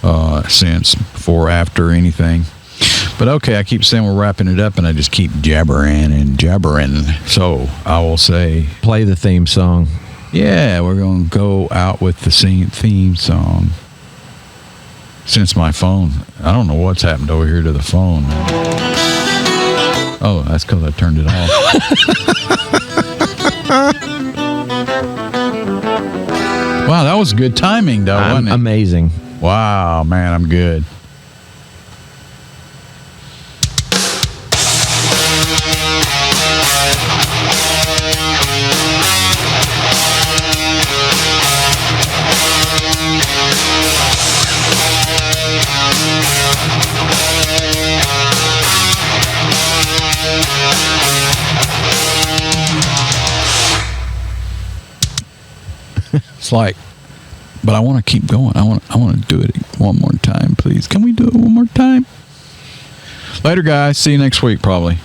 after anything. But okay, I keep saying we're wrapping it up, and I just keep jabbering and jabbering. So I will say, play the theme song. Yeah, we're going to go out with the theme song. Since my phone, I don't know what's happened over here to the phone. Oh, that's because I turned it off. Wow, that was good timing, though, wasn't it? Amazing. Wow, man, I'm good. It's like, but I want to keep going. I want to do it one more time, please. Can we do it one more time? Later, guys. See you next week, probably.